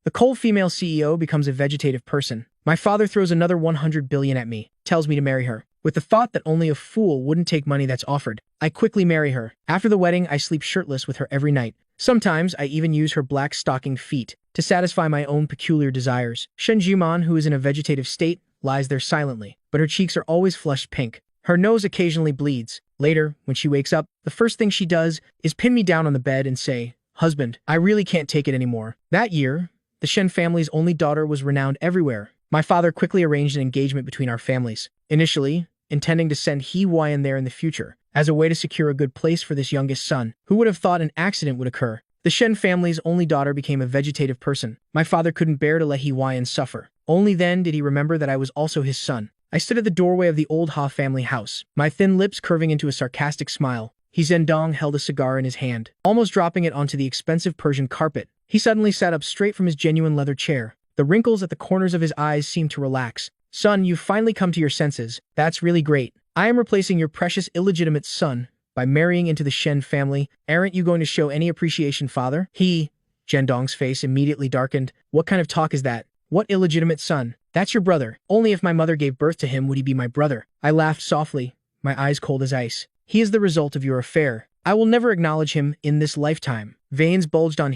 The cold female CEO becomes a vegetative person. My father throws another 100 billion at me, tells me to marry her, with the thought that only a fool wouldn't take money that's offered. I quickly marry her. After the wedding, I sleep shirtless with her every night. Sometimes I even use her black stockinged feet to satisfy my own peculiar desires. Shen Jiman, who is in a vegetative state, lies there silently, but her cheeks are always flushed pink. Her nose occasionally bleeds. Later, when she wakes up, the first thing she does is pin me down on the bed and say, "Husband, I really can't take it anymore." That year, the Shen family's only daughter was renowned everywhere. My father quickly arranged an engagement between our families, initially intending to send He Huayan there in the future, as a way to secure a good place for this youngest son. Who would have thought an accident would occur? The Shen family's only daughter became a vegetative person. My father couldn't bear to let He Huayan suffer. Only then did he remember that I was also his son. I stood at the doorway of the old Ha family house, my thin lips curving into a sarcastic smile. He Zhendong held a cigar in his hand, almost dropping it onto the expensive Persian carpet. He suddenly sat up straight from his genuine leather chair. The wrinkles at the corners of his eyes seemed to relax. "Son, you've finally come to your senses. That's really great. I am replacing your precious illegitimate son by marrying into the Shen family. Aren't you going to show any appreciation, father?" Zhendong's face immediately darkened. "What kind of talk is that? What illegitimate son? That's your brother. Only if my mother gave birth to him would he be my brother." I laughed softly, my eyes cold as ice. "He is the result of your affair. I will never acknowledge him in this lifetime." Veins bulged on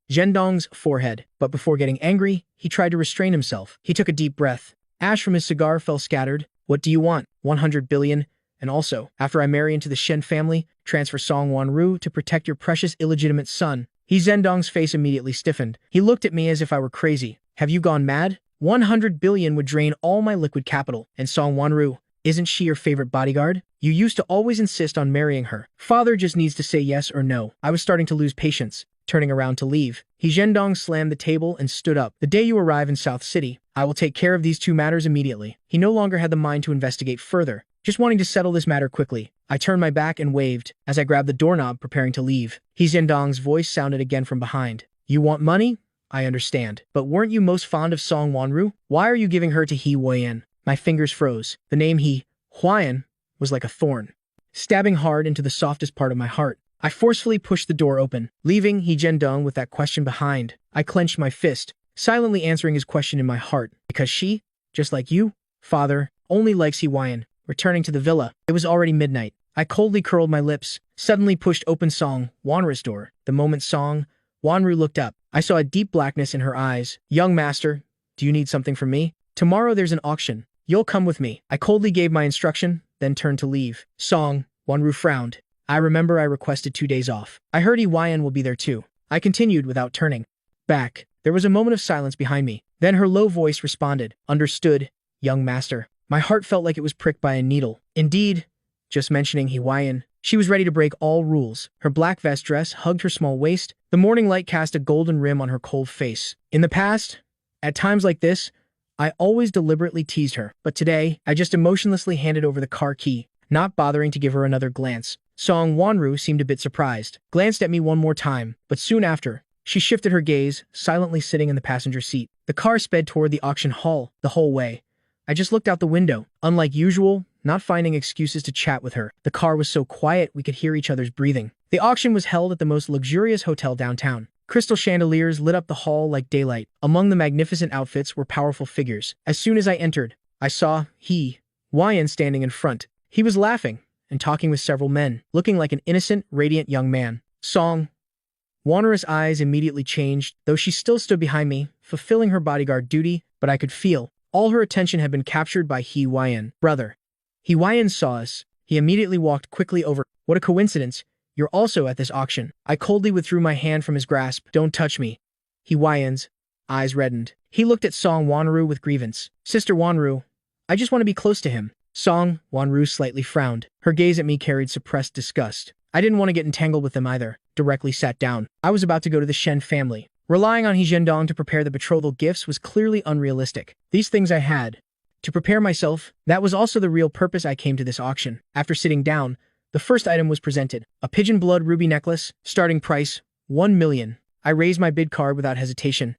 Zhendong's forehead, but before getting angry, he tried to restrain himself. He took a deep breath. Ash from his cigar fell scattered. "What do you want? 100 billion? And also, after I marry into the Shen family, transfer Song Wanru to protect your precious illegitimate son." Zhendong's face immediately stiffened. He looked at me as if I were crazy. "Have you gone mad? 100 billion would drain all my liquid capital. And Song Wanru, isn't she your favorite bodyguard? You used to always insist on marrying her. Father just needs to say yes or no." I was starting to lose patience, turning around to leave. Zhendong slammed the table and stood up. "The day you arrive in South City, I will take care of these two matters immediately." He no longer had the mind to investigate further, just wanting to settle this matter quickly. I turned my back and waved as I grabbed the doorknob preparing to leave. Zhendong's voice sounded again from behind. "You want money? I understand. But weren't you most fond of Song Wanru? Why are you giving her to He Huayan?" My fingers froze. The name He Huayan was like a thorn, stabbing hard into the softest part of my heart. I forcefully pushed the door open, leaving Zhendong with that question behind. I clenched my fist, silently answering his question in my heart. "Because she, just like you, father, only likes He Huayan." Returning to the villa, it was already midnight. I coldly curled my lips, suddenly pushed open Song Wanru's door. The moment Song Wanru looked up, I saw a deep blackness in her eyes. "Young master, do you need something from me? Tomorrow there's an auction. You'll come with me." I coldly gave my instruction, then turned to leave. Song Wanru frowned. "I remember I requested 2 days off. I heard He Huayan will be there too." I continued without turning back. There was a moment of silence behind me. Then her low voice responded, "Understood, young master." My heart felt like it was pricked by a needle. Indeed, just mentioning He Huayan, she was ready to break all rules. Her black vest dress hugged her small waist. The morning light cast a golden rim on her cold face. In the past, at times like this, I always deliberately teased her. But today, I just emotionlessly handed over the car key, not bothering to give her another glance. Song Wanru seemed a bit surprised, glanced at me one more time, but soon after, she shifted her gaze, silently sitting in the passenger seat. The car sped toward the auction hall. The whole way, I just looked out the window, unlike usual, not finding excuses to chat with her. The car was so quiet we could hear each other's breathing. The auction was held at the most luxurious hotel downtown. Crystal chandeliers lit up the hall like daylight. Among the magnificent outfits were powerful figures. As soon as I entered, I saw He Huayan standing in front. He was laughing and talking with several men, looking like an innocent, radiant young man. Song Wanru's eyes immediately changed, though she still stood behind me, fulfilling her bodyguard duty, but I could feel all her attention had been captured by He Huayan. "Brother." He Huayan saw us. He immediately walked quickly over. "What a coincidence. You're also at this auction." I coldly withdrew my hand from his grasp. "Don't touch me." He Huayan's eyes reddened. He looked at Song Wanru with grievance. "Sister Wanru, I just want to be close to him." Song Wanru slightly frowned. Her gaze at me carried suppressed disgust. I didn't want to get entangled with them either. Directly sat down. I was about to go to the Shen family. Relying on Zhendong to prepare the betrothal gifts was clearly unrealistic. These things I had to prepare myself. That was also the real purpose I came to this auction. After sitting down, the first item was presented. A pigeon blood ruby necklace. Starting price, 1 million. I raised my bid card without hesitation.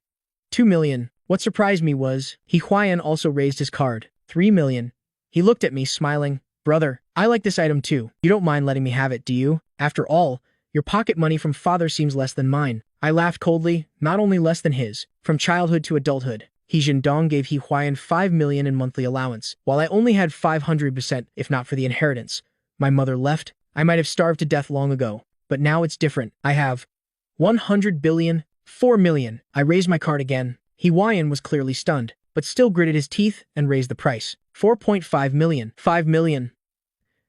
2 million. What surprised me was, He Huayan also raised his card. 3 million. He looked at me, smiling. "Brother, I like this item too. You don't mind letting me have it, do you? After all, your pocket money from father seems less than mine." I laughed coldly, not only less than his. From childhood to adulthood, He Jindong gave He Huayan 5 million in monthly allowance, while I only had 500% if not for the inheritance. My mother left. I might have starved to death long ago, but now it's different. I have 100 billion, 4 million. I raised my card again. He Huayan was clearly stunned, but still gritted his teeth and raised the price. 4.5 million. 5 million.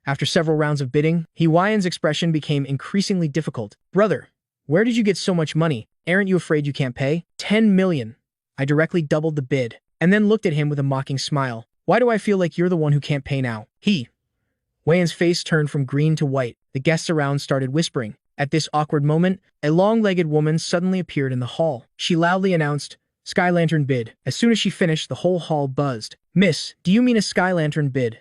After several rounds of bidding, He Huayan's expression became increasingly difficult. Brother, where did you get so much money? Aren't you afraid you can't pay? 10 million. I directly doubled the bid, and then looked at him with a mocking smile. Why do I feel like you're the one who can't pay now? He Huayan's face turned from green to white. The guests around started whispering. At this awkward moment, a long-legged woman suddenly appeared in the hall. She loudly announced, "Sky Lantern bid." As soon as she finished, the whole hall buzzed. "Miss, do you mean a Sky Lantern bid?"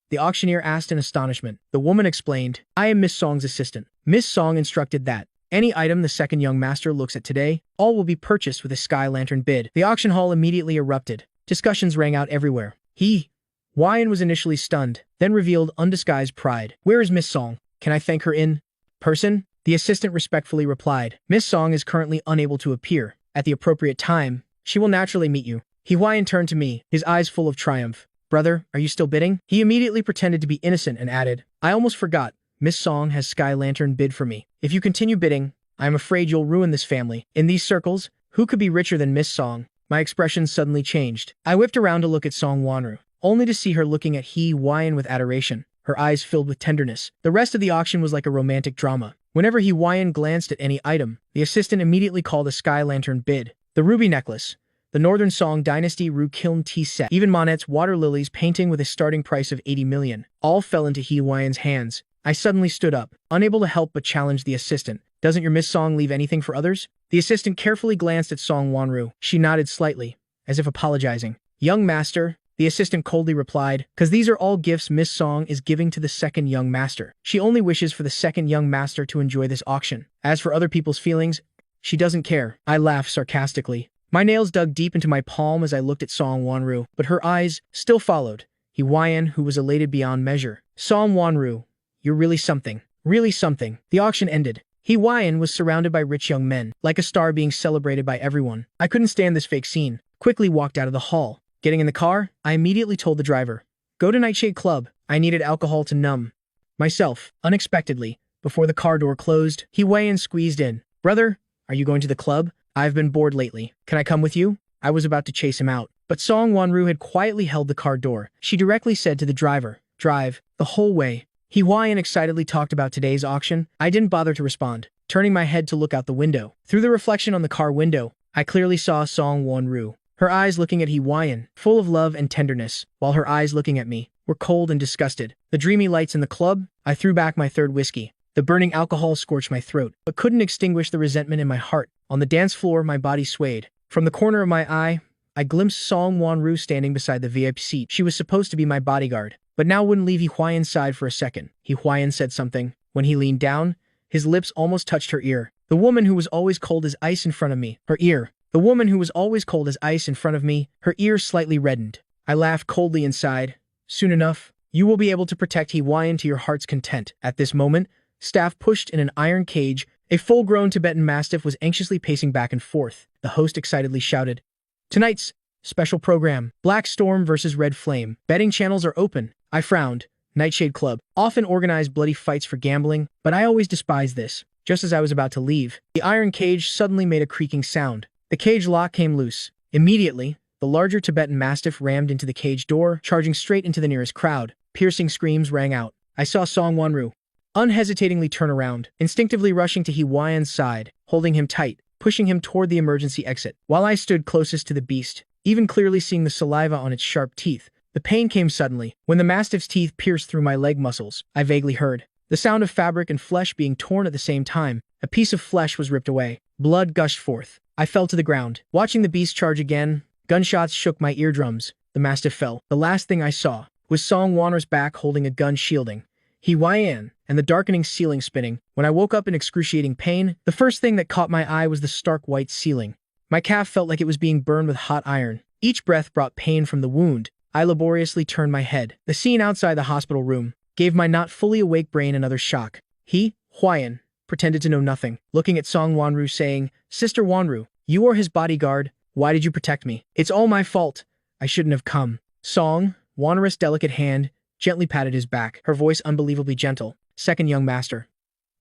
The auctioneer asked in astonishment. The woman explained, "I am Miss Song's assistant." Miss Song instructed that any item the second young master looks at today, all will be purchased with a Sky Lantern bid. The auction hall immediately erupted. Discussions rang out everywhere. He Huayan was initially stunned, then revealed undisguised pride. "Where is Miss Song? Can I thank her in person?" The assistant respectfully replied, "Miss Song is currently unable to appear. At the appropriate time, she will naturally meet you." He Huayan turned to me, his eyes full of triumph. "Brother, are you still bidding?" He immediately pretended to be innocent and added, "I almost forgot. Miss Song has Sky Lantern bid for me. If you continue bidding, I am afraid you'll ruin this family." In these circles, who could be richer than Miss Song? My expression suddenly changed. I whipped around to look at Song Wanru, only to see her looking at He Huayan with adoration, her eyes filled with tenderness. The rest of the auction was like a romantic drama. Whenever He Huayan glanced at any item, the assistant immediately called a Sky Lantern bid. The ruby necklace, the Northern Song Dynasty Ru Kiln tea set, even Monet's water lilies painting with a starting price of 80 million, all fell into He Huayan's hands. I suddenly stood up, unable to help but challenge the assistant. "Doesn't your Miss Song leave anything for others?" The assistant carefully glanced at Song Wanru. She nodded slightly, as if apologizing. "Young master," the assistant coldly replied, "'cause these are all gifts Miss Song is giving to the second young master. She only wishes for the second young master to enjoy this auction. As for other people's feelings, she doesn't care." I laughed sarcastically. My nails dug deep into my palm as I looked at Song Wanru, but her eyes still followed He Huayan, who was elated beyond measure. "Song Wanru, you're really something. Really something." The auction ended. He Huayan was surrounded by rich young men, like a star being celebrated by everyone. I couldn't stand this fake scene. Quickly walked out of the hall. Getting in the car, I immediately told the driver, "Go to Nightshade Club." I needed alcohol to numb myself. Unexpectedly, before the car door closed, He Huayan squeezed in. "Brother, are you going to the club? I've been bored lately. Can I come with you?" I was about to chase him out, but Song Wanru had quietly held the car door. She directly said to the driver, "Drive the whole way." He Huayan excitedly talked about today's auction. I didn't bother to respond, turning my head to look out the window. Through the reflection on the car window, I clearly saw Song Wanru, her eyes looking at He Huayan, full of love and tenderness, while her eyes looking at me were cold and disgusted. The dreamy lights in the club, I threw back my third whiskey. The burning alcohol scorched my throat, but couldn't extinguish the resentment in my heart. On the dance floor, my body swayed. From the corner of my eye, I glimpsed Song Wanru standing beside the VIP seat. She was supposed to be my bodyguard, but now wouldn't leave He Huayan's side for a second. He Huayan said something. When he leaned down, his lips almost touched her ear. The woman who was always cold as ice in front of me, her ear. The woman who was always cold as ice in front of me, her ear slightly reddened. I laughed coldly inside. "Soon enough, you will be able to protect He Huayan to your heart's content." At this moment, staff pushed in an iron cage. A full-grown Tibetan Mastiff was anxiously pacing back and forth. The host excitedly shouted, "Tonight's special program, Black Storm versus Red Flame. Betting channels are open." I frowned. Nightshade Club often organized bloody fights for gambling, but I always despised this. Just as I was about to leave, the iron cage suddenly made a creaking sound. The cage lock came loose. Immediately, the larger Tibetan Mastiff rammed into the cage door, charging straight into the nearest crowd. Piercing screams rang out. I saw Song Wanru unhesitatingly turn around, instinctively rushing to He Huayan's side, holding him tight, pushing him toward the emergency exit. While I stood closest to the beast, even clearly seeing the saliva on its sharp teeth, the pain came suddenly. When the Mastiff's teeth pierced through my leg muscles, I vaguely heard the sound of fabric and flesh being torn at the same time. A piece of flesh was ripped away. Blood gushed forth. I fell to the ground. Watching the beast charge again, gunshots shook my eardrums. The Mastiff fell. The last thing I saw was Song Wanru's back holding a gun shielding He Huayan, and the darkening ceiling spinning. When I woke up in excruciating pain, the first thing that caught my eye was the stark white ceiling. My calf felt like it was being burned with hot iron. Each breath brought pain from the wound. I laboriously turned my head. The scene outside the hospital room gave my not fully awake brain another shock. He Huayan pretended to know nothing, looking at Song Wanru saying, Sister Wanru, you are his bodyguard. Why did you protect me? It's all my fault. I shouldn't have come. Song Wanru's delicate hand gently patted his back, her voice unbelievably gentle. Second young master.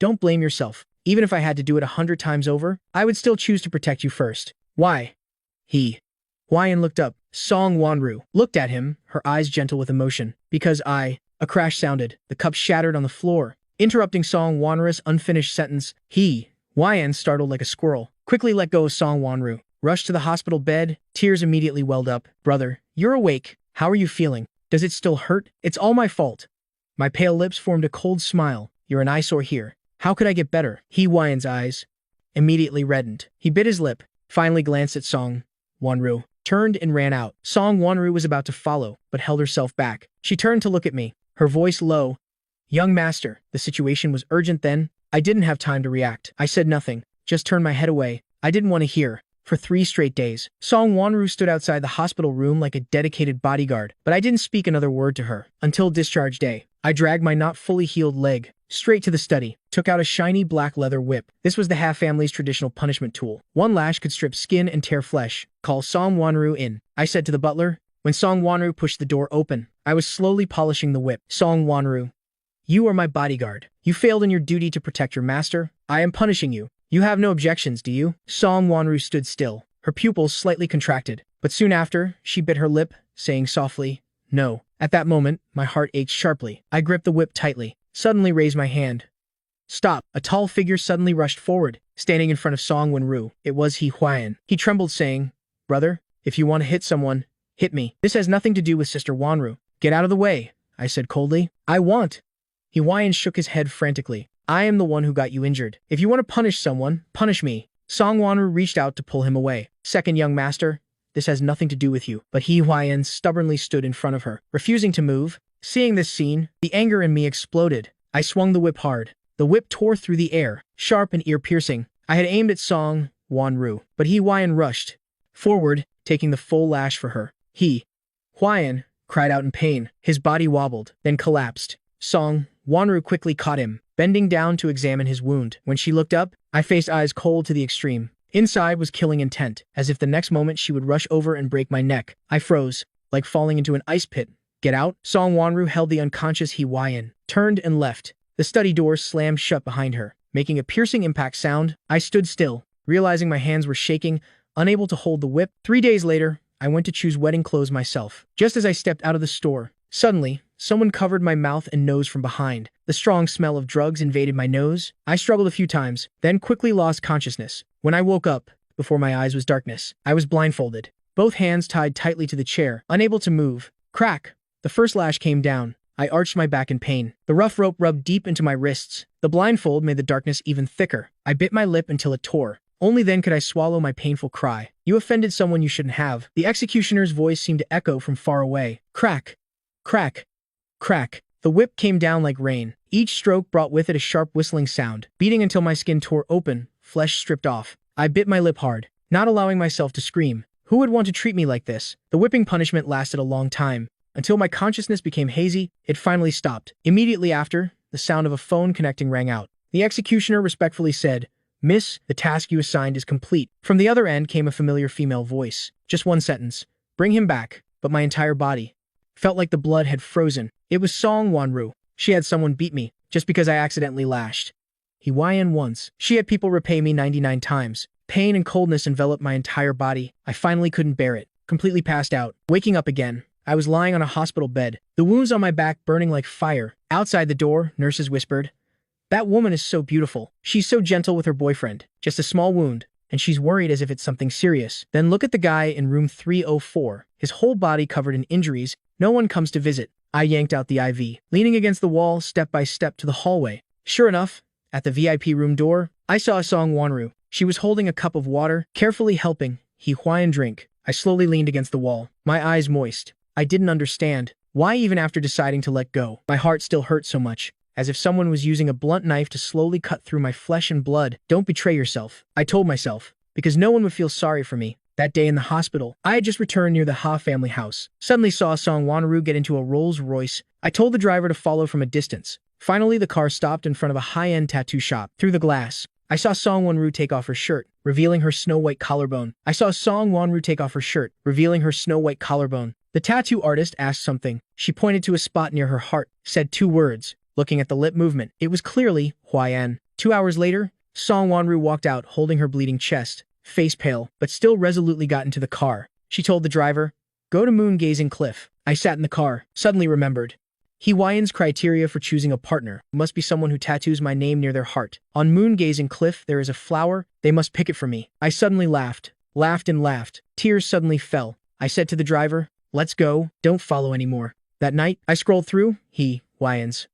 Don't blame yourself. Even if I had to do it 100 times over, I would still choose to protect you first. Why? Hwaiyan looked up. Song Wanru looked at him, her eyes gentle with emotion. Because I... A crash sounded. The cup shattered on the floor, interrupting Song Wanru's unfinished sentence. Hwaiyan, startled like a squirrel, quickly let go of Song Wanru, rushed to the hospital bed. Tears immediately welled up. Brother, you're awake. How are you feeling? Does it still hurt? It's all my fault. My pale lips formed a cold smile. You're an eyesore here. How could I get better? Hwaiyan's eyes immediately reddened. He bit his lip, finally glanced at Song Wanru, turned and ran out. Song Wanru was about to follow, but held herself back. She turned to look at me, her voice low. Young master, the situation was urgent then. I didn't have time to react. I said nothing, just turned my head away. I didn't want to hear. For 3 straight days, Song Wanru stood outside the hospital room like a dedicated bodyguard, but I didn't speak another word to her. Until discharge day, I dragged my not fully healed leg straight to the study, took out a shiny black leather whip. This was the half family's traditional punishment tool. 1 lash could strip skin and tear flesh. Call Song Wanru in, I said to the butler. When Song Wanru pushed the door open, I was slowly polishing the whip. Song Wanru, you are my bodyguard. You failed in your duty to protect your master. I am punishing you. You have no objections, do you? Song Wanru stood still, her pupils slightly contracted, but soon after, she bit her lip, saying softly, no. At that moment, my heart ached sharply. I gripped the whip tightly, suddenly raised my hand. Stop! A tall figure suddenly rushed forward, standing in front of Song Wanru. It was Hwaiyan. He trembled, saying, Brother, if you want to hit someone, hit me. This has nothing to do with Sister Wanru. Get out of the way, I said coldly. I want. Hwaiyan shook his head frantically. I am the one who got you injured. If you want to punish someone, punish me. Song Wanru reached out to pull him away. Second young master, this has nothing to do with you. But Hwaiyan stubbornly stood in front of her, refusing to move. Seeing this scene, the anger in me exploded. I swung the whip hard. The whip tore through the air, sharp and ear-piercing. I had aimed at Song Wanru, but Hwaiyan rushed forward, taking the full lash for her. Hwaiyan cried out in pain. His body wobbled, then collapsed. Song Wanru quickly caught him, bending down to examine his wound. When she looked up, I faced eyes cold to the extreme. Inside was killing intent, as if the next moment she would rush over and break my neck. I froze, like falling into an ice pit. Get out? Song Wanru held the unconscious Hwaiyan, turned and left. The study door slammed shut behind her, making a piercing impact sound. I stood still, realizing my hands were shaking, unable to hold the whip. 3 days later, I went to choose wedding clothes myself. Just as I stepped out of the store, suddenly, someone covered my mouth and nose from behind. The strong smell of drugs invaded my nose. I struggled a few times, then quickly lost consciousness. When I woke up, before my eyes was darkness. I was blindfolded, both hands tied tightly to the chair, unable to move. Crack! The first lash came down. I arched my back in pain. The rough rope rubbed deep into my wrists. The blindfold made the darkness even thicker. I bit my lip until it tore. Only then could I swallow my painful cry. You offended someone you shouldn't have. The executioner's voice seemed to echo from far away. Crack! Crack! Crack! The whip came down like rain. Each stroke brought with it a sharp whistling sound, beating until my skin tore open, flesh stripped off. I bit my lip hard, not allowing myself to scream. Who would want to treat me like this? The whipping punishment lasted a long time. Until my consciousness became hazy, it finally stopped. Immediately after, the sound of a phone connecting rang out. The executioner respectfully said, Miss, the task you assigned is complete. From the other end came a familiar female voice. Just 1 sentence. Bring him back. But my entire body felt like the blood had frozen. It was Song Wanru. She had someone beat me, just because I accidentally lashed Hwaiyan once. She had people repay me 99 times. Pain and coldness enveloped my entire body. I finally couldn't bear it. Completely passed out. Waking up again, I was lying on a hospital bed, the wounds on my back burning like fire. Outside the door, nurses whispered, That woman is so beautiful. She's so gentle with her boyfriend. Just a small wound, and she's worried as if it's something serious. Then look at the guy in room 304. His whole body covered in injuries. No one comes to visit. I yanked out the IV, leaning against the wall step by step to the hallway. Sure enough, at the VIP room door, I saw Song Wanru. She was holding a cup of water, carefully helping Hwaiyan drink. I slowly leaned against the wall, my eyes moist. I didn't understand why even after deciding to let go, my heart still hurt so much, as if someone was using a blunt knife to slowly cut through my flesh and blood. Don't betray yourself, I told myself, because no one would feel sorry for me. That day in the hospital, I had just returned near the Ha family house. Suddenly saw Song Wanru get into a Rolls Royce. I told the driver to follow from a distance, Finally, the car stopped in front of a high-end tattoo shop. Through the glass, I saw Song Wonru take off her shirt, revealing her snow-white collarbone. The tattoo artist asked something. She pointed to a spot near her heart, said 2 words. Looking at the lip movement, it was clearly Huayan. 2 hours later, Song Wonru walked out holding her bleeding chest, face pale, but still resolutely got into the car. She told the driver, "Go to Moon-Gazing Cliff." I sat in the car, suddenly remembered. Huayan's criteria for choosing a partner must be someone who tattoos my name near their heart. On Moon-Gazing Cliff there is a flower, they must pick it for me. I suddenly laughed. Tears suddenly fell. I said to the driver, "Let's go, don't follow anymore." That night, I scrolled through Huayan's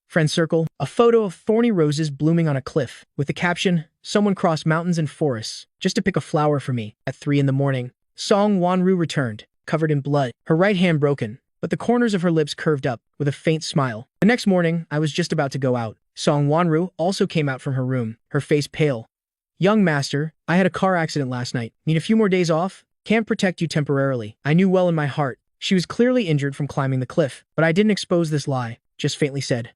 friend circle, a photo of thorny roses blooming on a cliff, with the caption, "Someone crossed mountains and forests, just to pick a flower for me." At 3 in the morning, Song Wonru returned, covered in blood, her right hand broken, but the corners of her lips curved up, with a faint smile. The next morning, I was just about to go out. Song Wonru also came out from her room, her face pale. "Young master, I had a car accident last night. Need a few more days off? Can't protect you temporarily." I knew well in my heart. She was clearly injured from climbing the cliff, but I didn't expose this lie, just faintly said,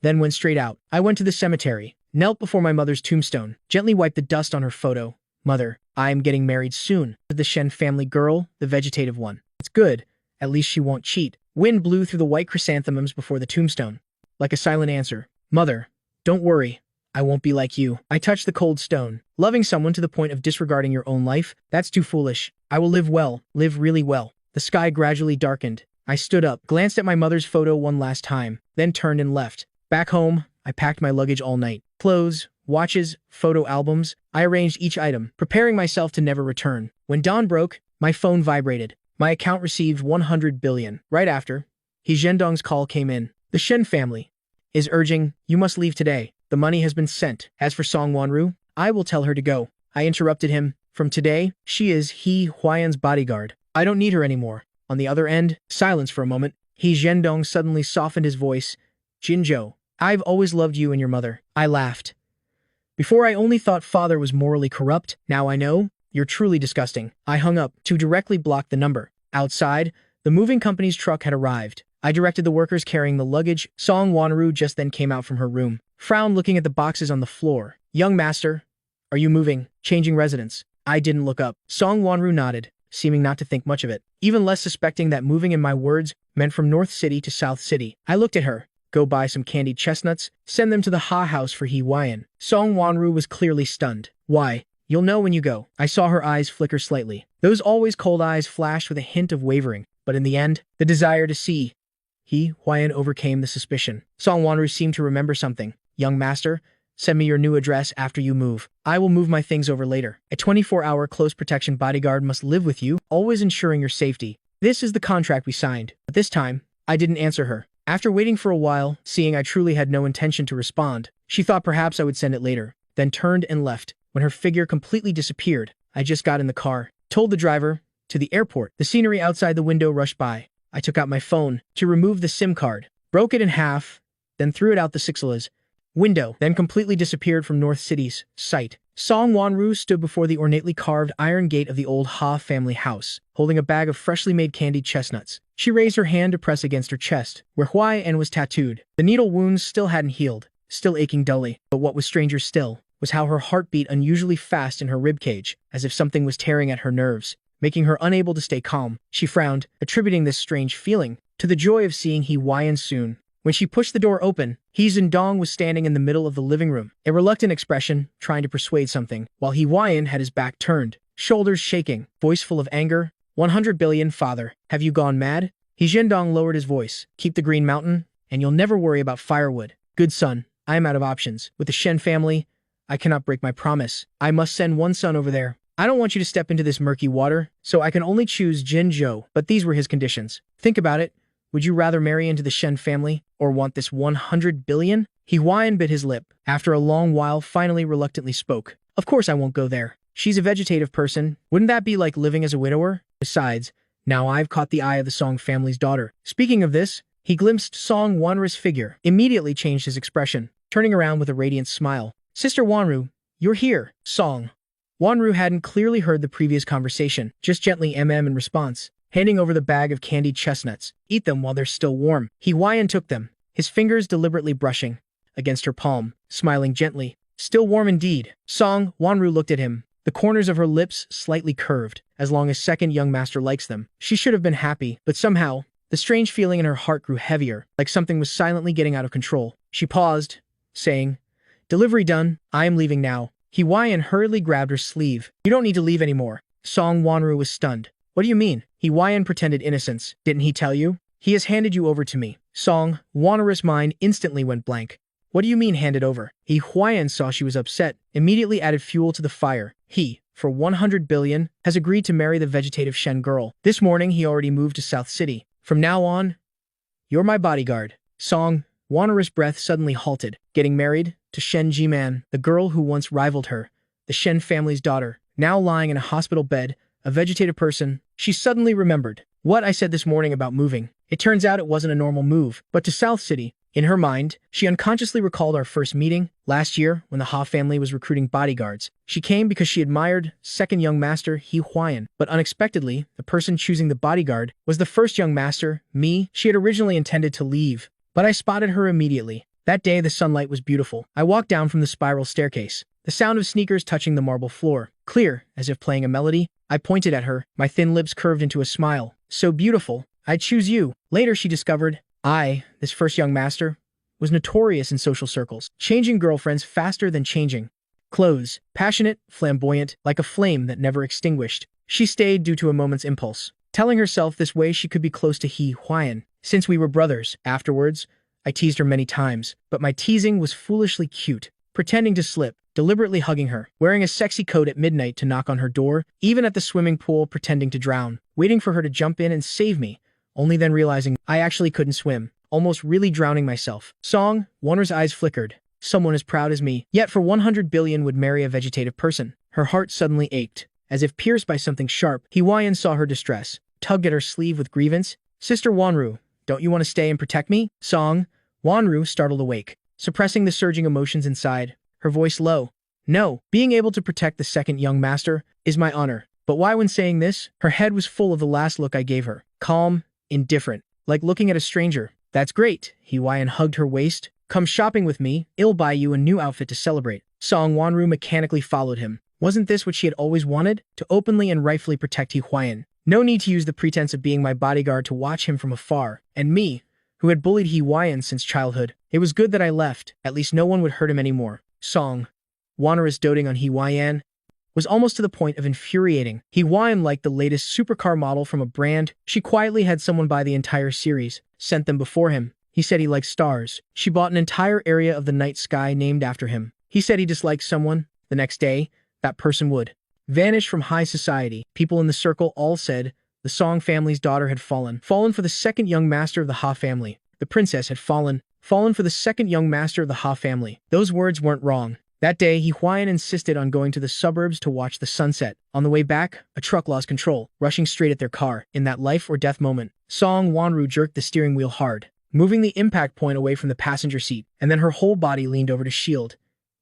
then went straight out. I went to the cemetery, knelt before my mother's tombstone, gently wiped the dust on her photo. "Mother, I am getting married soon. The Shen family girl, the vegetative one. It's good. At least she won't cheat." Wind blew through the white chrysanthemums before the tombstone. Like a silent answer. "Mother, don't worry. I won't be like you." I touched the cold stone. "Loving someone to the point of disregarding your own life? That's too foolish. I will live well, live really well." The sky gradually darkened. I stood up, glanced at my mother's photo one last time, then turned and left. Back home, I packed my luggage all night. Clothes, watches, photo albums. I arranged each item, preparing myself to never return. When dawn broke, my phone vibrated. My account received 100 billion. Right after, He Zhendong's call came in. "The Shen family is urging, you must leave today. The money has been sent. As for Song Wonru, I will tell her to go." I interrupted him. "From today, she is Huayan's bodyguard. I don't need her anymore." On the other end, silence for a moment. He Zhendong suddenly softened his voice. "Jinzhou, I've always loved you and your mother." I laughed. "Before I only thought father was morally corrupt. Now I know, you're truly disgusting." I hung up to directly block the number. Outside, the moving company's truck had arrived. I directed the workers carrying the luggage. Song Wonru just then came out from her room, frowned looking at the boxes on the floor. "Young master, are you moving? Changing residence?" I didn't look up. Song Wonru nodded, seeming not to think much of it, even less suspecting that moving in my words meant from North City to South City. I looked at her. "Go buy some candied chestnuts, send them to the Ha house for Huayan." Song Wonru was clearly stunned. "Why? You'll know when you go." I saw her eyes flicker slightly. Those always cold eyes flashed with a hint of wavering, but in the end, the desire to see Huayan overcame the suspicion. Song Wonru seemed to remember something. "Young master, send me your new address after you move. I will move my things over later. A 24-hour close protection bodyguard must live with you, always ensuring your safety. This is the contract we signed." But this time, I didn't answer her. After waiting for a while, seeing I truly had no intention to respond, she thought perhaps I would send it later, then turned and left. When her figure completely disappeared, I just got in the car, told the driver, to the airport. The scenery outside the window rushed by. I took out my phone to remove the SIM card, broke it in half, then threw it out the Sixela's window, then completely disappeared from North City's sight. Song Wonru stood before the ornately carved iron gate of the old Ha family house, holding a bag of freshly made candied chestnuts. She raised her hand to press against her chest, where Huayan was tattooed. The needle wounds still hadn't healed, still aching dully. But what was stranger still was how her heart beat unusually fast in her ribcage, as if something was tearing at her nerves, making her unable to stay calm. She frowned, attributing this strange feeling to the joy of seeing Huayan soon. When she pushed the door open, He Zhendong was standing in the middle of the living room, a reluctant expression, trying to persuade something, while Huayan had his back turned, shoulders shaking, voice full of anger. 100 billion, father. Have you gone mad? He Zhendong lowered his voice. Keep the Green Mountain, and you'll never worry about firewood. Good son, I am out of options. With the Shen family, I cannot break my promise. I must send one son over there. I don't want you to step into this murky water, so I can only choose Jinzhou. But these were his conditions. Think about it. Would you rather marry into the Shen family, or want this 100 billion? Huayan bit his lip. After a long while, finally reluctantly spoke. Of course I won't go there. She's a vegetative person. Wouldn't that be like living as a widower? Besides, now I've caught the eye of the Song family's daughter. Speaking of this, he glimpsed Song Wonru's figure, immediately changed his expression, turning around with a radiant smile. Sister Wonru, you're here. Song Wonru hadn't clearly heard the previous conversation, just gently in response, handing over the bag of candied chestnuts. Eat them while they're still warm. Huayan took them, his fingers deliberately brushing against her palm, smiling gently. Still warm indeed. Song Wanru looked at him, the corners of her lips slightly curved. As long as second young master likes them. She should have been happy, but somehow, the strange feeling in her heart grew heavier, like something was silently getting out of control. She paused, saying, "Delivery done, I am leaving now." Hwaiyan hurriedly grabbed her sleeve. "You don't need to leave anymore." Song Wanru was stunned. "What do you mean?" Hwaiyan pretended innocence. "Didn't he tell you? He has handed you over to me." Song Wanru's mind instantly went blank. "What do you mean handed over?" Hwaiyan saw she was upset, immediately added fuel to the fire. "He, for 100 billion, has agreed to marry the vegetative Shen girl. This morning he already moved to South City. From now on, you're my bodyguard." Song Wanru's breath suddenly halted. Getting married to Shen Jiman, the girl who once rivaled her, the Shen family's daughter, now lying in a hospital bed, a vegetative person. She suddenly remembered what I said this morning about moving. It turns out it wasn't a normal move, but to South City. In her mind, she unconsciously recalled our first meeting, last year, when the Ha family was recruiting bodyguards. She came because she admired second young master Hwaiyan, but unexpectedly, the person choosing the bodyguard was the first young master, me. She had originally intended to leave, but I spotted her immediately. That day the sunlight was beautiful. I walked down from the spiral staircase, the sound of sneakers touching the marble floor. Clear, as if playing a melody, I pointed at her, my thin lips curved into a smile. "So beautiful, I'd choose you." Later she discovered, this first young master, was notorious in social circles, changing girlfriends faster than changing clothes, passionate, flamboyant, like a flame that never extinguished. She stayed due to a moment's impulse, telling herself this way she could be close to Hwaiyan, since we were brothers. Afterwards, I teased her many times, but my teasing was foolishly cute, pretending to slip, deliberately hugging her, wearing a sexy coat at midnight to knock on her door, even at the swimming pool pretending to drown, waiting for her to jump in and save me, only then realizing I actually couldn't swim, almost really drowning myself. Song Wanru's eyes flickered. Someone as proud as me, yet for 100 billion would marry a vegetative person. Her heart suddenly ached, as if pierced by something sharp. Hwaiyan saw her distress, tugged at her sleeve with grievance. "Sister Wanru, don't you want to stay and protect me?" Song Wanru startled awake, suppressing the surging emotions inside, her voice low. "No, being able to protect the second young master is my honor." But why when saying this? Her head was full of the last look I gave her. Calm, indifferent, like looking at a stranger. "That's great." Hwaiyan hugged her waist. "Come shopping with me. I'll buy you a new outfit to celebrate." Song Wanru mechanically followed him. Wasn't this what she had always wanted? To openly and rightfully protect Hwaiyan. No need to use the pretense of being my bodyguard to watch him from afar. And me, who had bullied Hwaiyan since childhood. It was good that I left. At least no one would hurt him anymore. Song Wanru's doting on Hwaiyan was almost to the point of infuriating. Hwaiyan liked the latest supercar model from a brand. She quietly had someone buy the entire series, sent them before him. He said he liked stars. She bought an entire area of the night sky named after him. He said he disliked someone. The next day, that person would vanish from high society. People in the circle all said the Song family's daughter had fallen. Fallen for the second young master of the Ha family. The princess had fallen. Fallen for the second young master of the Ha family. Those words weren't wrong. That day, Hwaiyan insisted on going to the suburbs to watch the sunset. On the way back, a truck lost control, rushing straight at their car. In that life-or-death moment, Song Wanru jerked the steering wheel hard, moving the impact point away from the passenger seat, and then her whole body leaned over to shield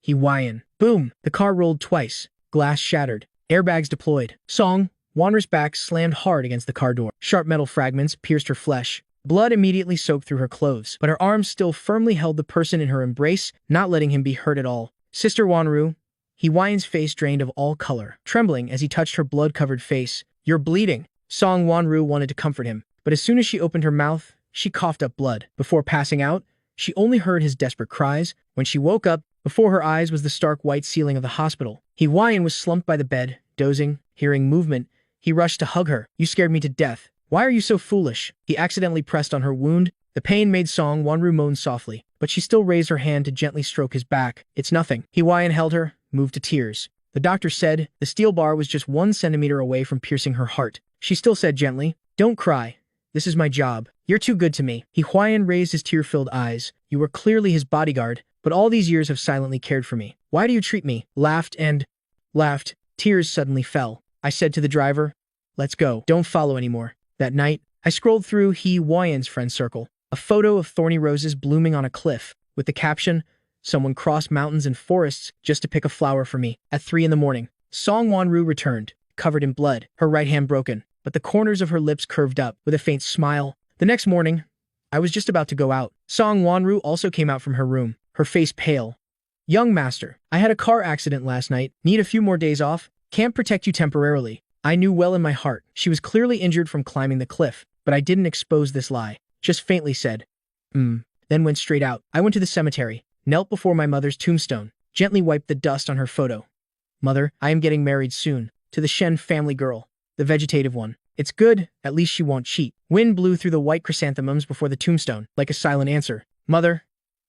Hwaiyan. Boom! The car rolled twice. Glass shattered. Airbags deployed. Song Wanru's back slammed hard against the car door. Sharp metal fragments pierced her flesh. Blood immediately soaked through her clothes, but her arms still firmly held the person in her embrace, not letting him be hurt at all. "Sister Wanru." Hwaiyan's face drained of all color, trembling as he touched her blood-covered face. "You're bleeding." Song Wanru wanted to comfort him, but as soon as she opened her mouth, she coughed up blood. Before passing out, she only heard his desperate cries. When she woke up, before her eyes was the stark white ceiling of the hospital. Hwaiyan was slumped by the bed, dozing. Hearing movement, he rushed to hug her. "You scared me to death. Why are you so foolish?" He accidentally pressed on her wound. The pain made Song Wanru moan softly, but she still raised her hand to gently stroke his back. "It's nothing." Hwaiyan held her, moved to tears. The doctor said the steel bar was just 1 centimeter away from piercing her heart. She still said gently, "Don't cry. This is my job. You're too good to me." Hwaiyan raised his tear-filled eyes. "You were clearly his bodyguard, but all these years have silently cared for me. Why do you treat me?" Laughed. Tears suddenly fell. I said to the driver, "Let's go. Don't follow anymore." That night, I scrolled through Hwaiyan's friend circle. A photo of thorny roses blooming on a cliff, with the caption, "Someone crossed mountains and forests just to pick a flower for me." At 3 in the morning, Song Wanru returned, covered in blood, her right hand broken, but the corners of her lips curved up with a faint smile. The next morning, I was just about to go out. Song Wanru also came out from her room, her face pale. Young master, I had a car accident last night. Need a few more days off. Can't protect you temporarily. I knew well in my heart she was clearly injured from climbing the cliff, but I didn't expose this lie. Just faintly said, then went straight out. I went to the cemetery, knelt before my mother's tombstone, gently wiped the dust on her photo. Mother, I am getting married soon, to the Shen family girl, the vegetative one. It's good, at least she won't cheat. Wind blew through the white chrysanthemums before the tombstone, like a silent answer. Mother,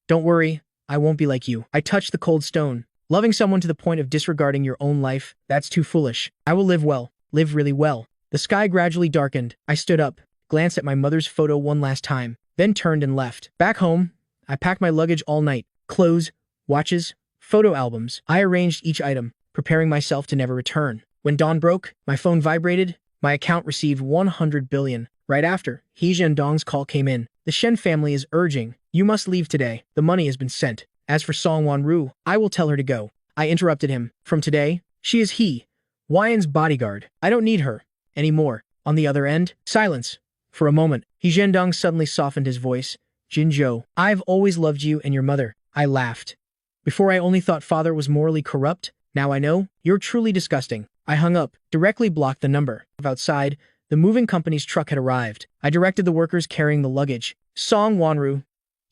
don't worry, I won't be like you. I touched the cold stone. Loving someone to the point of disregarding your own life, that's too foolish. I will live well, live really well. The sky gradually darkened. I stood up, glanced at my mother's photo one last time, then turned and left. Back home, I packed my luggage all night. Clothes, watches, photo albums. I arranged each item, preparing myself to never return. When dawn broke, my phone vibrated. My account received 100 billion. Right after, He Zhendong's call came in. The Shen family is urging, you must leave today. The money has been sent. As for Song Wanru, I will tell her to go. I interrupted him. From today, she is He Huayan's bodyguard. I don't need her anymore. On the other end, silence. For a moment, He Zhendong suddenly softened his voice. Jinzhou, I've always loved you and your mother. I laughed. Before I only thought father was morally corrupt. Now I know, you're truly disgusting. I hung up, directly blocked the number. Outside, the moving company's truck had arrived. I directed the workers carrying the luggage. Song Wanru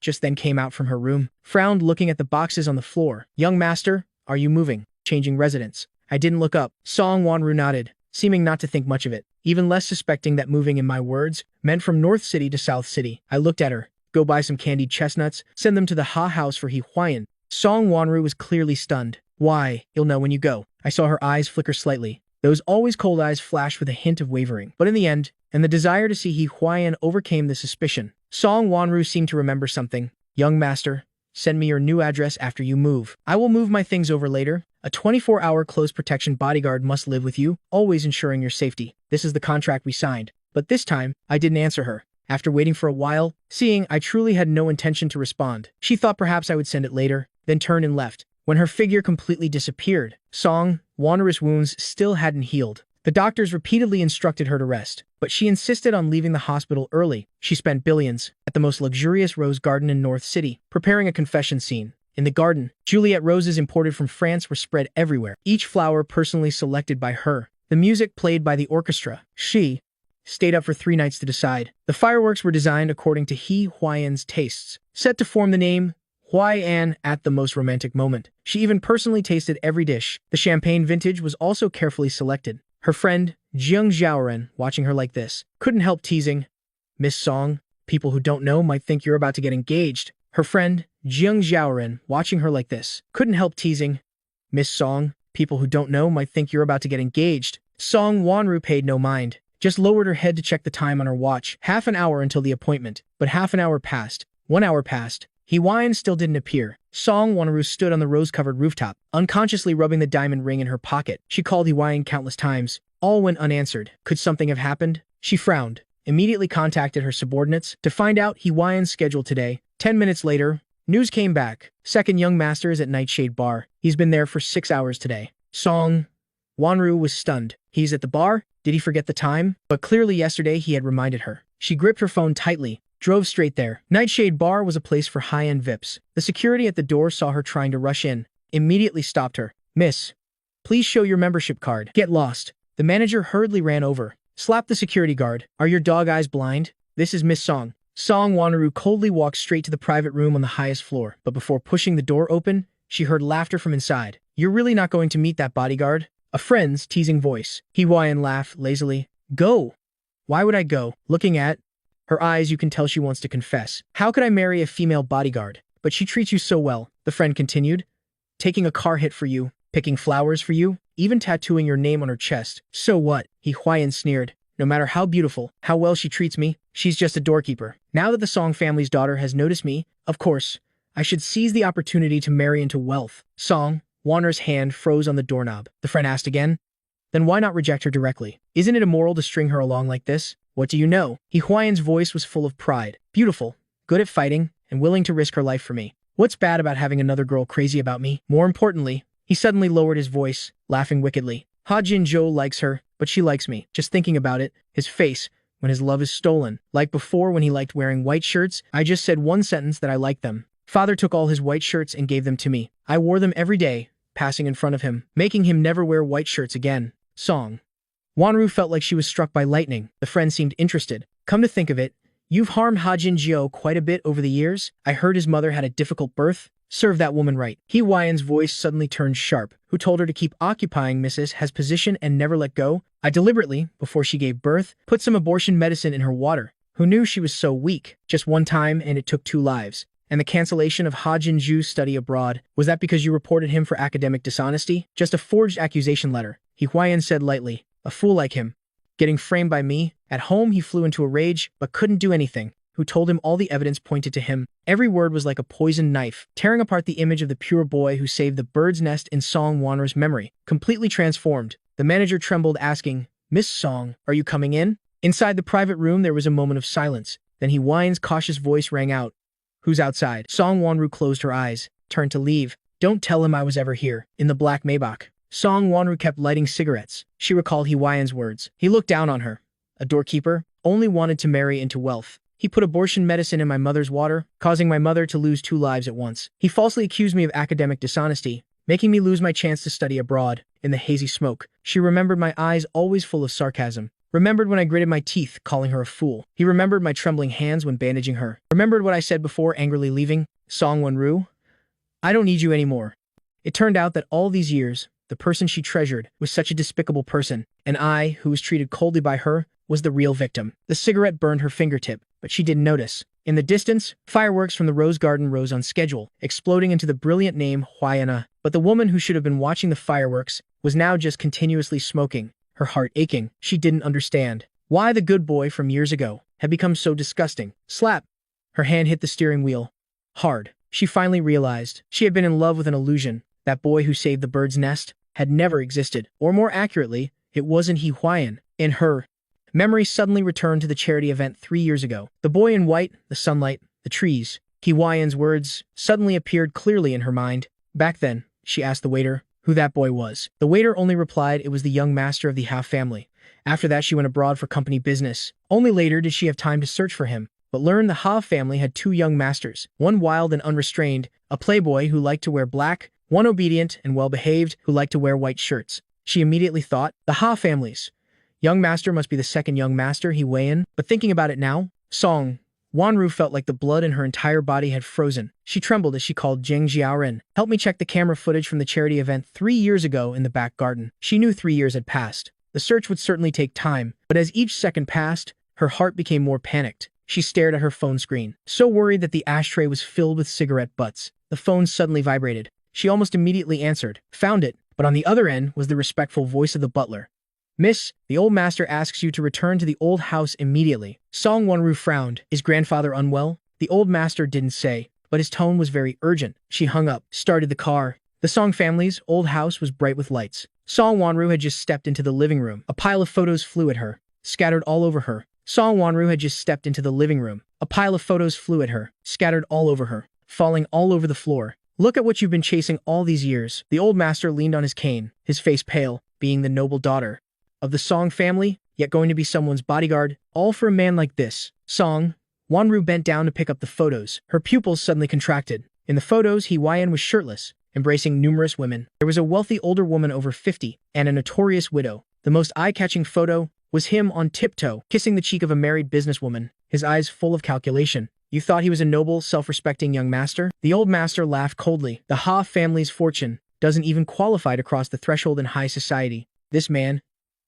just then came out from her room, frowned looking at the boxes on the floor. Young master, are you moving? Changing residence? I didn't look up. Song Wanru nodded, seeming not to think much of it, even less suspecting that moving in my words meant from North City to South City. I looked at her. Go buy some candied chestnuts, send them to the Ha house for He Huayan. Song Wanru was clearly stunned. Why, you'll know when you go. I saw her eyes flicker slightly. Those always cold eyes flashed with a hint of wavering. But in the end, and the desire to see He Huayan overcame the suspicion. Song Wanru seemed to remember something. Young master, send me your new address after you move. I will move my things over later. A 24-hour close protection bodyguard must live with you, always ensuring your safety. This is the contract we signed. But this time, I didn't answer her. After waiting for a while, seeing I truly had no intention to respond, she thought perhaps I would send it later, then turned and left. When her figure completely disappeared, Song Wanru's wounds still hadn't healed. The doctors repeatedly instructed her to rest, but she insisted on leaving the hospital early. She spent billions at the most luxurious rose garden in North City, preparing a confession scene. In the garden, Juliet roses imported from France were spread everywhere, each flower personally selected by her. The music played by the orchestra. She stayed up for 3 nights to decide. The fireworks were designed according to He Huayan's tastes, set to form the name Huayan at the most romantic moment. She even personally tasted every dish. The champagne vintage was also carefully selected. Her friend, Jiang Zhaoren, watching her like this, couldn't help teasing, Miss Song, people who don't know might think you're about to get engaged. Her friend, Jiang Zhaoren, watching her like this, couldn't help teasing, Miss Song, people who don't know might think you're about to get engaged. Song Wanru paid no mind, just lowered her head to check the time on her watch. Half an hour until the appointment, but half an hour passed. 1 hour passed. He Huayan still didn't appear. Song Wanru stood on the rose-covered rooftop, unconsciously rubbing the diamond ring in her pocket. She called He Huayan countless times. All went unanswered. Could something have happened? She frowned, immediately contacted her subordinates to find out He Huayan's schedule today. 10 minutes later, news came back. Second young master is at Nightshade Bar. He's been there for 6 hours today. Song Wanru was stunned. He's at the bar? Did he forget the time? But clearly yesterday he had reminded her. She gripped her phone tightly, drove straight there. Nightshade Bar was a place for high-end VIPs. The security at the door saw her trying to rush in, immediately stopped her. Miss, please show your membership card. Get lost. The manager hurriedly ran over, slapped the security guard. Are your dog eyes blind? This is Miss Song. Song Wanru coldly walked straight to the private room on the highest floor, but before pushing the door open, she heard laughter from inside. You're really not going to meet that bodyguard? A friend's teasing voice. He Huayan laughed lazily. Go. Why would I go? Looking at her eyes, you can tell she wants to confess. How could I marry a female bodyguard? But she treats you so well, the friend continued. Taking a car hit for you, picking flowers for you, even tattooing your name on her chest. So what? He Huayan sneered. No matter how beautiful, how well she treats me, she's just a doorkeeper. Now that the Song family's daughter has noticed me, of course, I should seize the opportunity to marry into wealth. Song Wanru's hand froze on the doorknob. The friend asked again. Then why not reject her directly? Isn't it immoral to string her along like this? What do you know? He Huayan's voice was full of pride. Beautiful, good at fighting, and willing to risk her life for me. What's bad about having another girl crazy about me? More importantly, he suddenly lowered his voice, laughing wickedly. Ha Jinzhou likes her, but she likes me. Just thinking about it, his face when his love is stolen. Like before when he liked wearing white shirts, I just said one sentence that I liked them. Father took all his white shirts and gave them to me. I wore them every day, passing in front of him, making him never wear white shirts again. Song. Wanru felt like she was struck by lightning. The friend seemed interested. Come to think of it, you've harmed Hajin Jio quite a bit over the years. I heard his mother had a difficult birth. Serve that woman right. He Hwaiyan's voice suddenly turned sharp. Who told her to keep occupying Mrs. Has position and never let go? I deliberately, before she gave birth, put some abortion medicine in her water. Who knew she was so weak? Just one time and it took 2 lives. And the cancellation of Ha Jin-ju's study abroad, was that because you reported him for academic dishonesty? Just a forged accusation letter. He Hwaiyan said lightly. A fool like him. Getting framed by me. At home he flew into a rage, but couldn't do anything. Who told him all the evidence pointed to him. Every word was like a poisoned knife, tearing apart the image of the pure boy who saved the bird's nest in Song Wanru's memory. Completely transformed. The manager trembled, asking, Miss Song, are you coming in? Inside the private room there was a moment of silence. Then He Hwaiyan's cautious voice rang out. Who's outside? Song Wanru closed her eyes, turned to leave. Don't tell him I was ever here. In the black Maybach. Song Wanru kept lighting cigarettes. She recalled He Hwaiyan's words. He looked down on her. A doorkeeper, only wanted to marry into wealth. He put abortion medicine in my mother's water, causing my mother to lose 2 lives at once. He falsely accused me of academic dishonesty, making me lose my chance to study abroad. In the hazy smoke, she remembered my eyes always full of sarcasm. Remembered when I gritted my teeth, calling her a fool. He remembered my trembling hands when bandaging her. Remembered what I said before angrily leaving. Song Wanru, I don't need you anymore. It turned out that all these years, the person she treasured was such a despicable person, and I, who was treated coldly by her, was the real victim. The cigarette burned her fingertip, but she didn't notice. In the distance, fireworks from the rose garden rose on schedule, exploding into the brilliant name Hwaiana. But the woman who should have been watching the fireworks was now just continuously smoking, her heart aching. She didn't understand why the good boy from years ago had become so disgusting. Slap! Her hand hit the steering wheel. Hard. She finally realized she had been in love with an illusion. That boy who saved the bird's nest had never existed. Or more accurately, it wasn't He Hwaiyan. In her memory suddenly returned to the charity event 3 years ago. The boy in white, the sunlight, the trees. He Hwaiyan's words suddenly appeared clearly in her mind. Back then, she asked the waiter who that boy was. The waiter only replied it was the young master of the Ha family. After that she went abroad for company business. Only later did she have time to search for him, but learned the Ha family had 2 young masters, one wild and unrestrained, a playboy who liked to wear black, one obedient and well-behaved who liked to wear white shirts. She immediately thought, the Ha families. Young master must be the second young master, He Hwaiyan. But thinking about it now, Song Wanru felt like the blood in her entire body had frozen. She trembled as she called Jing Jiaoren. Help me check the camera footage from the charity event 3 years ago in the back garden. She knew 3 years had passed. The search would certainly take time, but as each second passed, her heart became more panicked. She stared at her phone screen, so worried that the ashtray was filled with cigarette butts. The phone suddenly vibrated. She almost immediately answered. Found it, but on the other end was the respectful voice of the butler. Miss, the old master asks you to return to the old house immediately. Song Wanru frowned. Is grandfather unwell? The old master didn't say, but his tone was very urgent. She hung up, started the car. The Song family's old house was bright with lights. Song Wanru had just stepped into the living room. A pile of photos flew at her, scattered all over her. Song Wanru had just stepped into the living room. A pile of photos flew at her, scattered all over her, falling all over the floor. Look at what you've been chasing all these years. The old master leaned on his cane, his face pale, being the noble daughter of the Song family, yet going to be someone's bodyguard, all for a man like this. Song Wanru bent down to pick up the photos. Her pupils suddenly contracted. In the photos, He Hwaiyan was shirtless, embracing numerous women. There was a wealthy older woman over 50, and a notorious widow. The most eye-catching photo was him on tiptoe, kissing the cheek of a married businesswoman, his eyes full of calculation. You thought he was a noble, self-respecting young master? The old master laughed coldly. The Ha family's fortune doesn't even qualify to cross the threshold in high society. This man,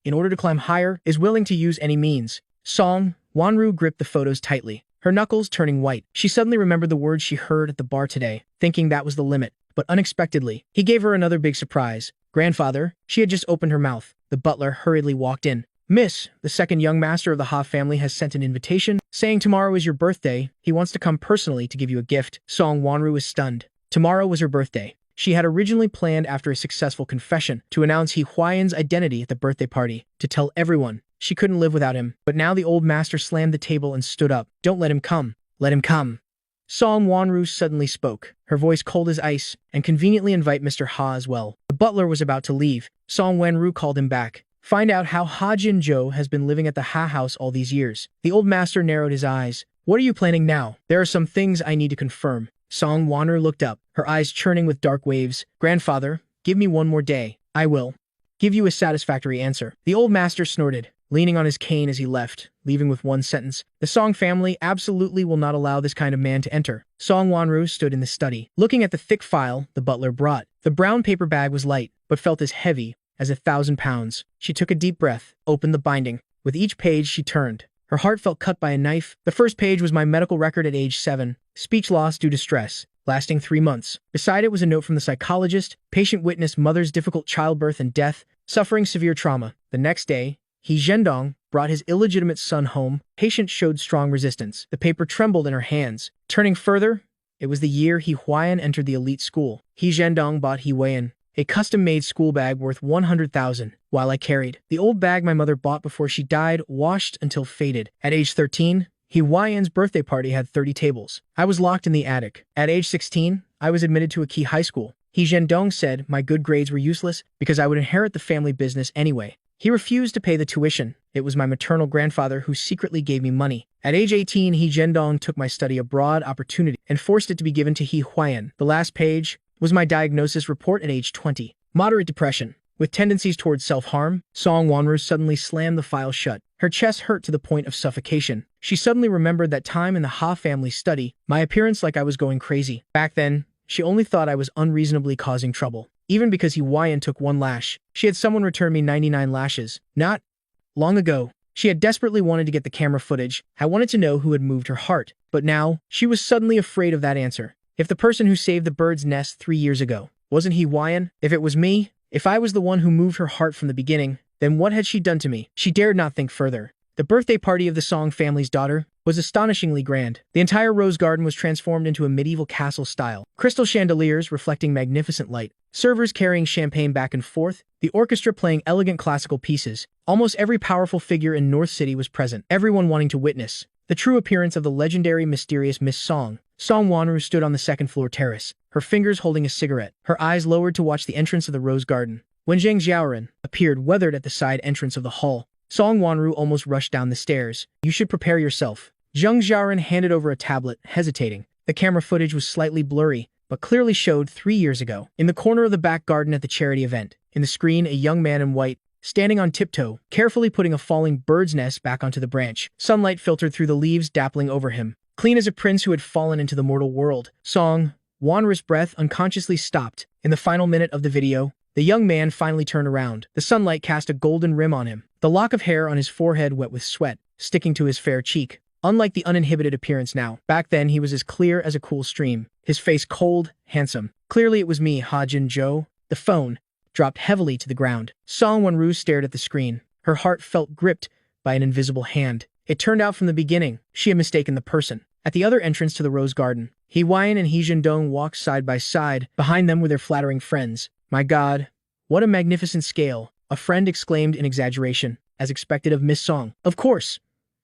in order to climb higher, is willing to use any means. Song Wanru gripped the photos tightly, her knuckles turning white. She suddenly remembered the words she heard at the bar today, thinking that was the limit. But unexpectedly, he gave her another big surprise. Grandfather, she had just opened her mouth. The butler hurriedly walked in. Miss, the second young master of the Ha family has sent an invitation, saying tomorrow is your birthday. He wants to come personally to give you a gift. Song Wanru was stunned. Tomorrow was her birthday. She had originally planned after a successful confession to announce He Hwaiyan's identity at the birthday party, to tell everyone she couldn't live without him. But now the old master slammed the table and stood up. Don't let him come. Let him come. Song Wanru suddenly spoke, her voice cold as ice, and conveniently invite Mr. Ha as well. The butler was about to leave. Song Wanru called him back. Find out how Ha Jin-jo has been living at the Ha house all these years. The old master narrowed his eyes. What are you planning now? There are some things I need to confirm. Song Wanru looked up, her eyes churning with dark waves. Grandfather, give me one more day. I will give you a satisfactory answer. The old master snorted, leaning on his cane as he left, leaving with one sentence. The Song family absolutely will not allow this kind of man to enter. Song Wanru stood in the study, looking at the thick file the butler brought. The brown paper bag was light, but felt as heavy as 1,000 pounds. She took a deep breath, opened the binding. With each page she turned, her heart felt cut by a knife. The first page was my medical record at age 7, speech loss due to stress, lasting 3 months. Beside it was a note from the psychologist. Patient witnessed mother's difficult childbirth and death, suffering severe trauma. The next day, He Zhendong brought his illegitimate son home. Patient showed strong resistance. The paper trembled in her hands. Turning further, it was the year He Huayan entered the elite school. He Zhendong bought He Huayan a custom-made school bag worth 100,000, while I carried the old bag my mother bought before she died, washed until faded. At age 13, He Huayan's birthday party had 30 tables. I was locked in the attic. At age 16, I was admitted to a key high school. He Zhendong said my good grades were useless because I would inherit the family business anyway. He refused to pay the tuition. It was my maternal grandfather who secretly gave me money. At age 18, He Zhendong took my study abroad opportunity and forced it to be given to He Huayan. The last page was my diagnosis report at age 20. Moderate depression, with tendencies towards self-harm. Song Wanru suddenly slammed the file shut. Her chest hurt to the point of suffocation. She suddenly remembered that time in the Ha family study, my appearance like I was going crazy. Back then, she only thought I was unreasonably causing trouble. Even because He Huayan took 1 lash, she had someone return me 99 lashes. Not long ago, she had desperately wanted to get the camera footage. I wanted to know who had moved her heart. But now, she was suddenly afraid of that answer. If the person who saved the bird's nest 3 years ago wasn't He Huayan, if it was me, if I was the one who moved her heart from the beginning, then what had she done to me? She dared not think further. The birthday party of the Song family's daughter was astonishingly grand. The entire rose garden was transformed into a medieval castle style. Crystal chandeliers reflecting magnificent light, servers carrying champagne back and forth, the orchestra playing elegant classical pieces. Almost every powerful figure in North City was present, everyone wanting to witness the true appearance of the legendary mysterious Miss Song. Song Wanru stood on the second-floor terrace, her fingers holding a cigarette, her eyes lowered to watch the entrance of the rose garden. When Zhang Xiaoran appeared weathered at the side entrance of the hall, Song Wanru almost rushed down the stairs. You should prepare yourself. Zhang Xiaoran handed over a tablet, hesitating. The camera footage was slightly blurry, but clearly showed 3 years ago. In the corner of the back garden at the charity event, in the screen, a young man in white, standing on tiptoe, carefully putting a falling bird's nest back onto the branch. Sunlight filtered through the leaves, dappling over him. Clean as a prince who had fallen into the mortal world. Song Wanru's breath unconsciously stopped. In the final minute of the video, the young man finally turned around. The sunlight cast a golden rim on him, the lock of hair on his forehead wet with sweat, sticking to his fair cheek. Unlike the uninhibited appearance now, back then he was as clear as a cool stream, his face cold, handsome. Clearly it was me, Ha Jin-jo. The phone dropped heavily to the ground. Song Wanru stared at the screen. Her heart felt gripped by an invisible hand. It turned out from the beginning, she had mistaken the person. At the other entrance to the rose garden, He Huayan and He Zhendong walked side by side. Behind them were their flattering friends. My God, what a magnificent scale, a friend exclaimed in exaggeration, as expected of Miss Song. Of course,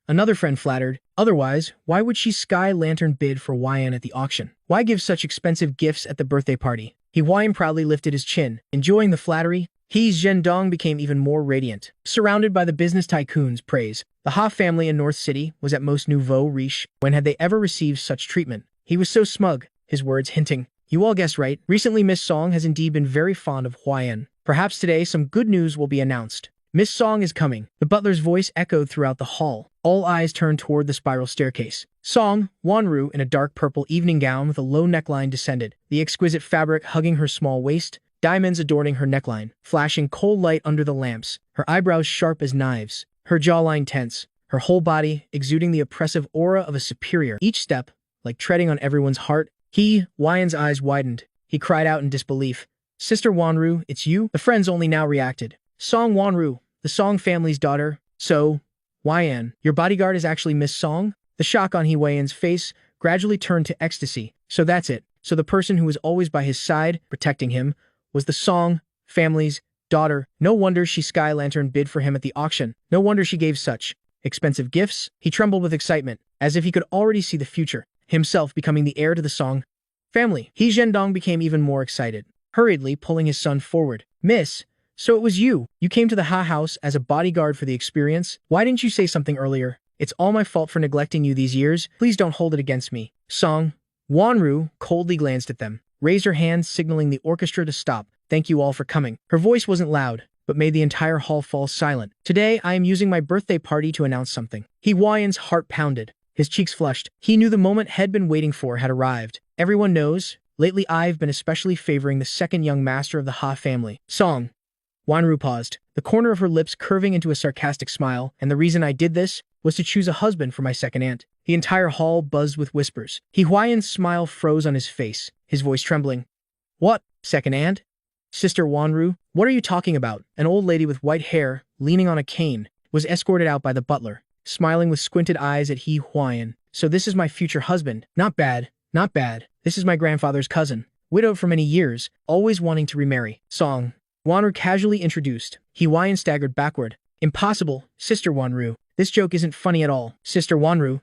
another friend flattered. Otherwise, why would she sky lantern bid for Huayan at the auction? Why give such expensive gifts at the birthday party? He Huayan proudly lifted his chin, enjoying the flattery. He Zhendong became even more radiant, surrounded by the business tycoon's praise. The Ha family in North City was at most nouveau riche. When had they ever received such treatment? He was so smug, his words hinting. You all guessed right. Recently, Miss Song has indeed been very fond of Huayan. Perhaps today some good news will be announced. Miss Song is coming. The butler's voice echoed throughout the hall. All eyes turned toward the spiral staircase. Song Wanru, in a dark purple evening gown with a low neckline, descended, the exquisite fabric hugging her small waist, diamonds adorning her neckline, flashing cold light under the lamps, her eyebrows sharp as knives, her jawline tense, her whole body exuding the oppressive aura of a superior. Each step, like treading on everyone's heart. He Huayan's eyes widened. He cried out in disbelief. Sister Wanru, it's you? The friends only now reacted. Song Wanru, the Song family's daughter. So, Huayan, your bodyguard is actually Miss Song? The shock on He Huayan's face gradually turned to ecstasy. So that's it. So the person who was always by his side, protecting him, was the Song family's daughter. No wonder she sky lantern bid for him at the auction. No wonder she gave such expensive gifts. He trembled with excitement, as if he could already see the future, himself becoming the heir to the Song family. He Zhendong became even more excited, hurriedly pulling his son forward. Miss So it was you. You came to the Ha house as a bodyguard for the experience? Why didn't you say something earlier? It's all my fault for neglecting you these years. Please don't hold it against me. Song. Wanru coldly glanced at them, raised her hand signaling the orchestra to stop. Thank you all for coming. Her voice wasn't loud, but made the entire hall fall silent. Today, I am using my birthday party to announce something. Hwaiyan's heart pounded. His cheeks flushed. He knew the moment he'd been waiting for had arrived. Everyone knows, lately I've been especially favoring the second young master of the Ha family. Song. Wanru paused, the corner of her lips curving into a sarcastic smile, and the reason I did this was to choose a husband for my second aunt. The entire hall buzzed with whispers. Hwaiyan's smile froze on his face, his voice trembling. What? Second aunt? Sister Wanru, what are you talking about? An old lady with white hair, leaning on a cane, was escorted out by the butler, smiling with squinted eyes at Hwaiyan. So this is my future husband. Not bad, not bad. This is my grandfather's cousin, widowed for many years, always wanting to remarry. Song. Wanru casually introduced. Hwaiyan staggered backward. Impossible, Sister Wanru. This joke isn't funny at all. Sister Wanru.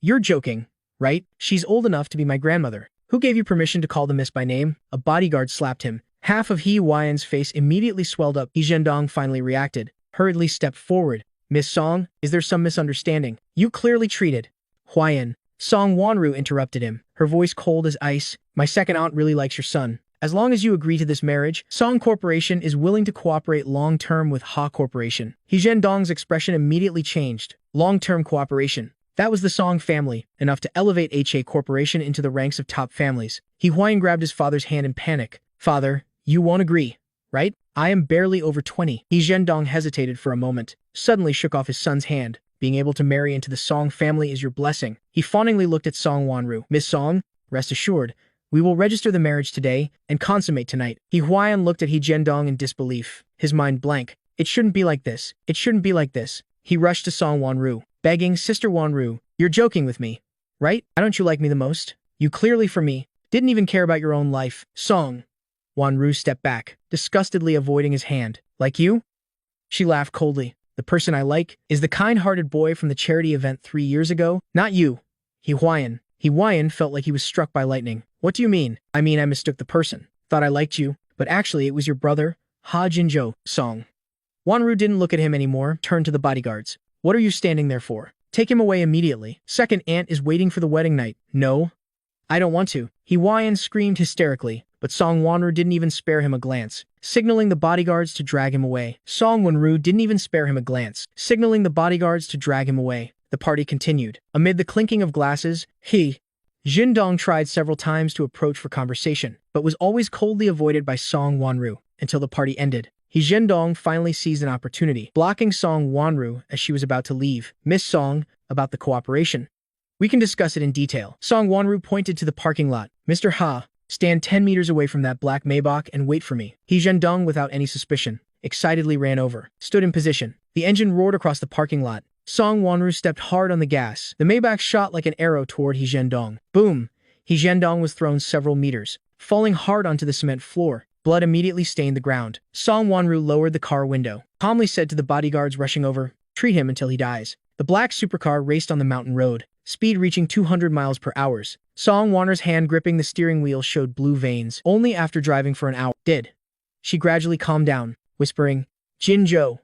You're joking, right? She's old enough to be my grandmother. Who gave you permission to call the miss by name? A bodyguard slapped him. Half of Hwaiyan's face immediately swelled up. Zhendong finally reacted, hurriedly stepped forward. Miss Song, is there some misunderstanding? You clearly treated Hwaiyan. Song Wanru interrupted him, her voice cold as ice. My second aunt really likes your son. As long as you agree to this marriage, Song Corporation is willing to cooperate long-term with Ha Corporation. Zhendong's expression immediately changed. Long-term cooperation. That was the Song family, enough to elevate HA Corporation into the ranks of top families. Hwaiyan grabbed his father's hand in panic. Father, you won't agree, right? I am barely over 20. Zhendong hesitated for a moment, suddenly shook off his son's hand. Being able to marry into the Song family is your blessing. He fawningly looked at Song Wanru. Miss Song, rest assured, we will register the marriage today and consummate tonight. Hwaiyan looked at Zhendong in disbelief, his mind blank. It shouldn't be like this. It shouldn't be like this. He rushed to Song Wanru, begging, Sister Wanru, you're joking with me, right? Why don't you like me the most? You clearly, for me, didn't even care about your own life. Song. Wanru stepped back, disgustedly avoiding his hand. Like you? She laughed coldly. The person I like is the kind-hearted boy from the charity event 3 years ago, not you. Hwaiyan. Hwaiyan felt like he was struck by lightning. What do you mean? I mean I mistook the person. Thought I liked you, but actually it was your brother, Ha Jinzhou. Song. Wanru didn't look at him anymore, turned to the bodyguards. What are you standing there for? Take him away immediately. Second aunt is waiting for the wedding night. No. I don't want to. Hwaiyan screamed hysterically, but Song Wanru didn't even spare him a glance, signaling the bodyguards to drag him away. Song Wanru didn't even spare him a glance, signaling the bodyguards to drag him away. The party continued. Amid the clinking of glasses, Zhendong tried several times to approach for conversation, but was always coldly avoided by Song Wanru until the party ended. Zhendong finally seized an opportunity, blocking Song Wanru as she was about to leave. Miss Song, about the cooperation. We can discuss it in detail. Song Wanru pointed to the parking lot. Mr. Ha, stand 10 meters away from that black Maybach and wait for me. Zhendong, without any suspicion, excitedly ran over, stood in position. The engine roared across the parking lot. Song Wanru stepped hard on the gas. The Maybach shot like an arrow toward Zhendong. Boom! Zhendong was thrown several meters, falling hard onto the cement floor. Blood immediately stained the ground. Song Wanru lowered the car window, calmly said to the bodyguards rushing over, treat him until he dies. The black supercar raced on the mountain road, speed reaching 200 miles per hour. Song Wanru's hand gripping the steering wheel showed blue veins. Only after driving for an hour did she gradually calm down, whispering, Jinzhou,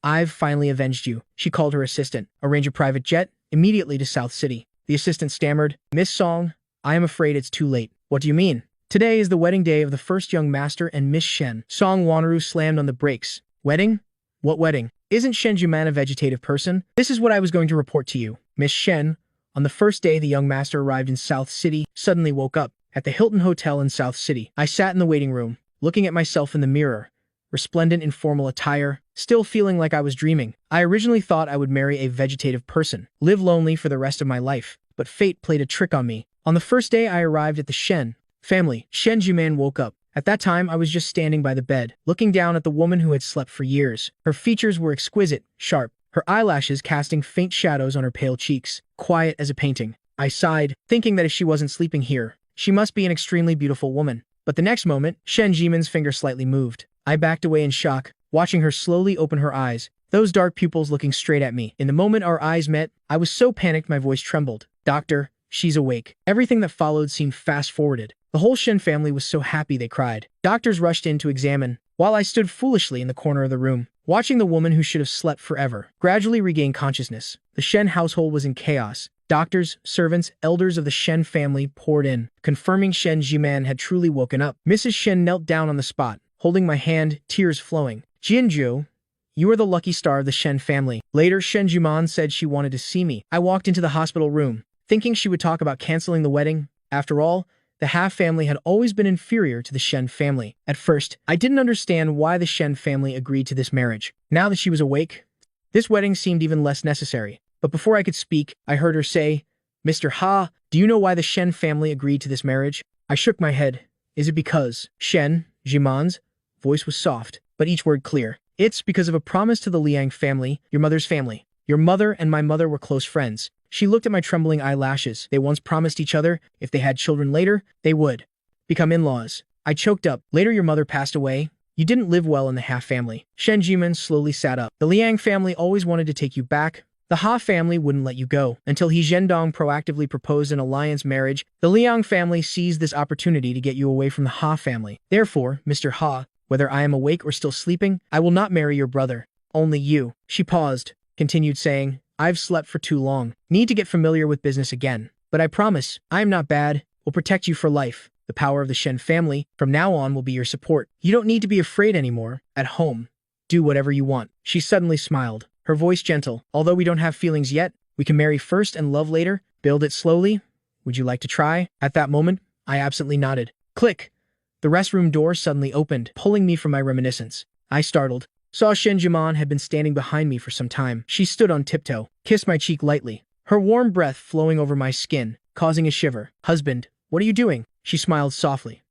I've finally avenged you. She called her assistant, arrange a private jet, immediately to South City. The assistant stammered, Miss Song, I am afraid it's too late. What do you mean? Today is the wedding day of the first young master and Miss Shen. Song Wanru slammed on the brakes. Wedding? What wedding? Isn't Shen Juman a vegetative person? This is what I was going to report to you. Miss Shen, on the first day the young master arrived in South City, suddenly woke up at the Hilton Hotel in South City. I sat in the waiting room, looking at myself in the mirror, resplendent in formal attire, still feeling like I was dreaming. I originally thought I would marry a vegetative person, live lonely for the rest of my life, but fate played a trick on me. On the first day I arrived at the Shen family, Shen Juman woke up. At that time, I was just standing by the bed, looking down at the woman who had slept for years. Her features were exquisite, sharp, her eyelashes casting faint shadows on her pale cheeks, quiet as a painting. I sighed, thinking that if she wasn't sleeping here, she must be an extremely beautiful woman. But the next moment, Shen Jimin's finger slightly moved. I backed away in shock, watching her slowly open her eyes, those dark pupils looking straight at me. In the moment our eyes met, I was so panicked my voice trembled. Doctor, she's awake. Everything that followed seemed fast-forwarded. The whole Shen family was so happy they cried. Doctors rushed in to examine, while I stood foolishly in the corner of the room, watching the woman who should have slept forever gradually regain consciousness. The Shen household was in chaos. Doctors, servants, elders of the Shen family poured in, confirming Shen Jiman had truly woken up. Mrs. Shen knelt down on the spot, holding my hand, tears flowing. Jinju, you are the lucky star of the Shen family. Later, Shen Jiman said she wanted to see me. I walked into the hospital room, thinking she would talk about canceling the wedding. After all, the Ha family had always been inferior to the Shen family. At first, I didn't understand why the Shen family agreed to this marriage. Now that she was awake, this wedding seemed even less necessary. But before I could speak, I heard her say, "Mr. Ha, do you know why the Shen family agreed to this marriage?" I shook my head. Is it because Shen Jiman's voice was soft, but each word clear? It's because of a promise to the Liang family, your mother's family. Your mother and my mother were close friends. She looked at my trembling eyelashes. They once promised each other, if they had children later, they would become in-laws. I choked up. Later your mother passed away. You didn't live well in the Ha family. Shen Jiman slowly sat up. The Liang family always wanted to take you back. The Ha family wouldn't let you go. Until He Zhendong proactively proposed an alliance marriage, the Liang family seized this opportunity to get you away from the Ha family. Therefore, Mr. Ha, whether I am awake or still sleeping, I will not marry your brother. Only you. She paused, continued saying, I've slept for too long. Need to get familiar with business again. But I promise, I am not bad. Will protect you for life. The power of the Shen family, from now on, will be your support. You don't need to be afraid anymore. At home, do whatever you want. She suddenly smiled, her voice gentle. Although we don't have feelings yet, we can marry first and love later. Build it slowly. Would you like to try? At that moment, I absently nodded. Click! The restroom door suddenly opened, pulling me from my reminiscence. I startled. Saw Shen Jiman had been standing behind me for some time. She stood on tiptoe, kissed my cheek lightly, her warm breath flowing over my skin, causing a shiver. Husband, what are you doing? She smiled softly.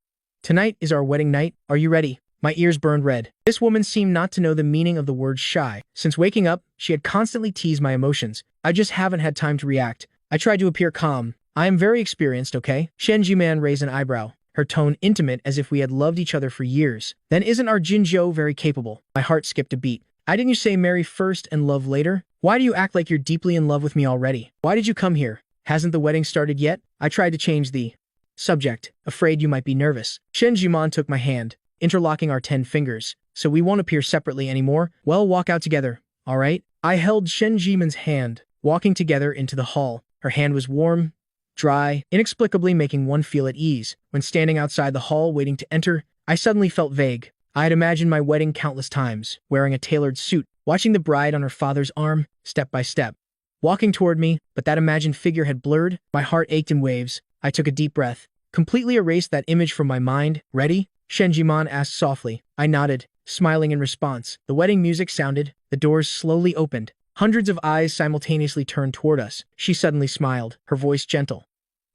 Tonight is our wedding night. Are you ready? My ears burned red. This woman seemed not to know the meaning of the word shy. Since waking up, she had constantly teased my emotions. I just haven't had time to react. I tried to appear calm. I am very experienced, okay? Shen Jiman raised an eyebrow, her tone intimate as if we had loved each other for years. Then isn't our Jinzhou very capable? My heart skipped a beat. Didn't you say marry first and love later? Why do you act like you're deeply in love with me already? Why did you come here? Hasn't the wedding started yet? I tried to change the subject, afraid you might be nervous. Shen Jiman took my hand, interlocking our 10 fingers. So we won't appear separately anymore? Well, walk out together, all right? I held Shen Jiman's hand, walking together into the hall. Her hand was warm, dry, inexplicably making one feel at ease. When standing outside the hall waiting to enter, I suddenly felt vague. I had imagined my wedding countless times, wearing a tailored suit, watching the bride on her father's arm, step by step, walking toward me, but that imagined figure had blurred. My heart ached in waves. I took a deep breath, completely erased that image from my mind. Ready? Shen Jiman asked softly. I nodded, smiling in response. The wedding music sounded, the doors slowly opened. Hundreds of eyes simultaneously turned toward us. She suddenly smiled, her voice gentle.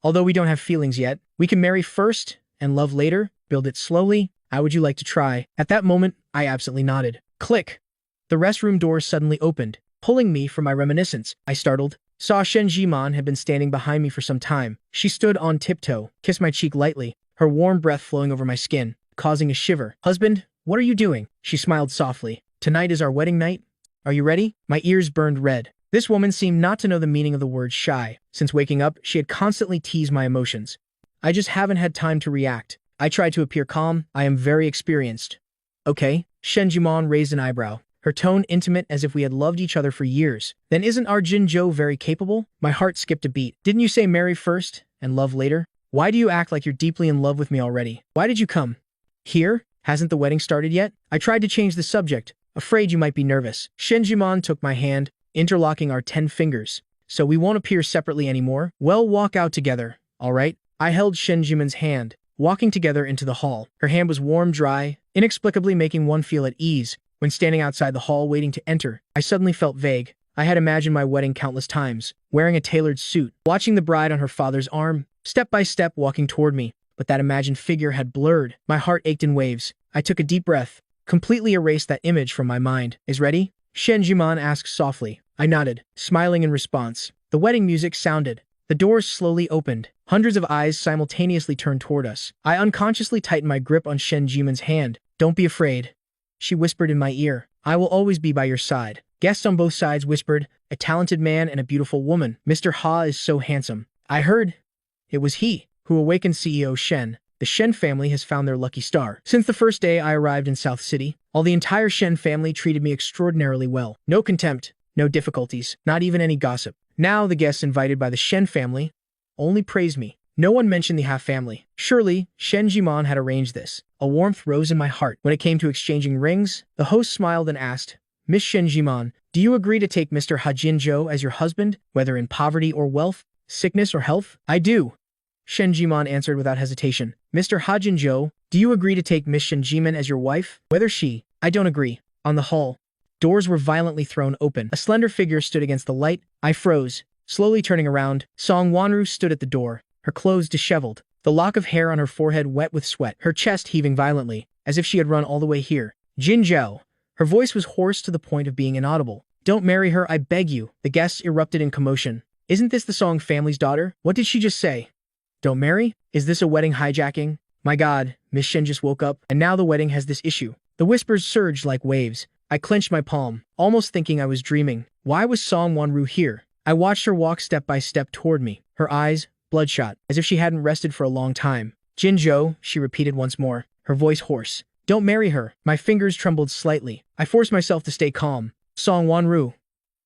Although we don't have feelings yet, we can marry first and love later. Build it slowly. How would you like to try? At that moment, I absently nodded. Click! The restroom door suddenly opened, pulling me from my reminiscence. I startled. Saw Shen Jiman had been standing behind me for some time. She stood on tiptoe, kissed my cheek lightly, her warm breath flowing over my skin, causing a shiver. Husband, what are you doing? She smiled softly. Tonight is our wedding night. Are you ready? My ears burned red. This woman seemed not to know the meaning of the word shy. Since waking up, she had constantly teased my emotions. I just haven't had time to react. I tried to appear calm. I am very experienced. Okay? Shen Jiman raised an eyebrow, her tone intimate as if we had loved each other for years. Then isn't our Jinzhou very capable? My heart skipped a beat. Didn't you say marry first and love later? Why do you act like you're deeply in love with me already? Why did you come here? Hasn't the wedding started yet? I tried to change the subject, afraid you might be nervous. Shen Jiman took my hand, interlocking our 10 fingers. So we won't appear separately anymore? Well, walk out together, all right? I held Shen Jiman's hand, walking together into the hall. Her hand was warm, dry, inexplicably making one feel at ease. When standing outside the hall waiting to enter, I suddenly felt vague. I had imagined my wedding countless times, wearing a tailored suit, watching the bride on her father's arm, step by step walking toward me. But that imagined figure had blurred. My heart ached in waves. I took a deep breath, completely erased that image from my mind. Is ready? Shen Jiman asked softly. I nodded, smiling in response. The wedding music sounded. The doors slowly opened. Hundreds of eyes simultaneously turned toward us. I unconsciously tightened my grip on Shen Jiman's hand. Don't be afraid, she whispered in my ear. I will always be by your side. Guests on both sides whispered, a talented man and a beautiful woman. Mr. Ha is so handsome. I heard it was he who awakened CEO Shen. The Shen family has found their lucky star. Since the first day I arrived in South City, all the entire Shen family treated me extraordinarily well. No contempt, no difficulties, not even any gossip. Now the guests invited by the Shen family only praised me. No one mentioned the half family. Surely, Shen Jimon had arranged this. A warmth rose in my heart. When it came to exchanging rings, the host smiled and asked, Miss Shen Jimon, do you agree to take Mr. Hajin Zhou as your husband, whether in poverty or wealth, sickness or health? I do. Shen Jimon answered without hesitation. Mr. Hajin Zhou, do you agree to take Miss Shen Jimon as your wife, whether she? I don't agree. On the hall, doors were violently thrown open. A slender figure stood against the light. I froze. Slowly turning around, Song Wanru stood at the door, her clothes disheveled, the lock of hair on her forehead wet with sweat, her chest heaving violently, as if she had run all the way here. Jin Zhao. Her voice was hoarse to the point of being inaudible. Don't marry her, I beg you. The guests erupted in commotion. Isn't this the Song family's daughter? What did she just say? Don't marry? Is this a wedding hijacking? My God, Miss Shen just woke up, and now the wedding has this issue. The whispers surged like waves. I clenched my palm, almost thinking I was dreaming. Why was Song Wanru here? I watched her walk step by step toward me, her eyes bloodshot, as if she hadn't rested for a long time. Jin Zhou, she repeated once more, her voice hoarse. Don't marry her. My fingers trembled slightly. I forced myself to stay calm. Song Wanru,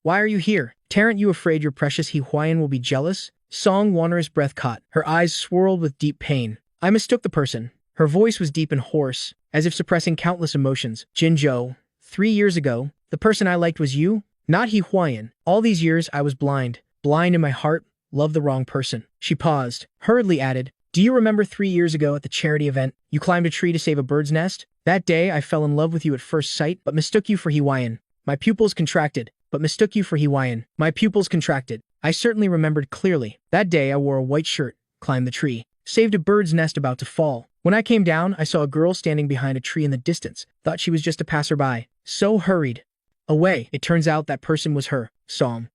why are you here? Aren't you afraid your precious He Huayan will be jealous? Song Wanru's breath caught. Her eyes swirled with deep pain. I mistook the person. Her voice was deep and hoarse, as if suppressing countless emotions. Jin Zhou, 3 years ago, the person I liked was you? Not He Huayan. All these years I was blind in my heart, loved the wrong person. She paused, hurriedly added, do you remember 3 years ago at the charity event, you climbed a tree to save a bird's nest? That day I fell in love with you at first sight, but mistook you for He Huayan. My pupils contracted, but mistook you for He Huayan. My pupils contracted. I certainly remembered clearly. That day I wore a white shirt, climbed the tree, saved a bird's nest about to fall. When I came down, I saw a girl standing behind a tree in the distance, thought she was just a passerby. So hurried away. It turns out that person was her. Song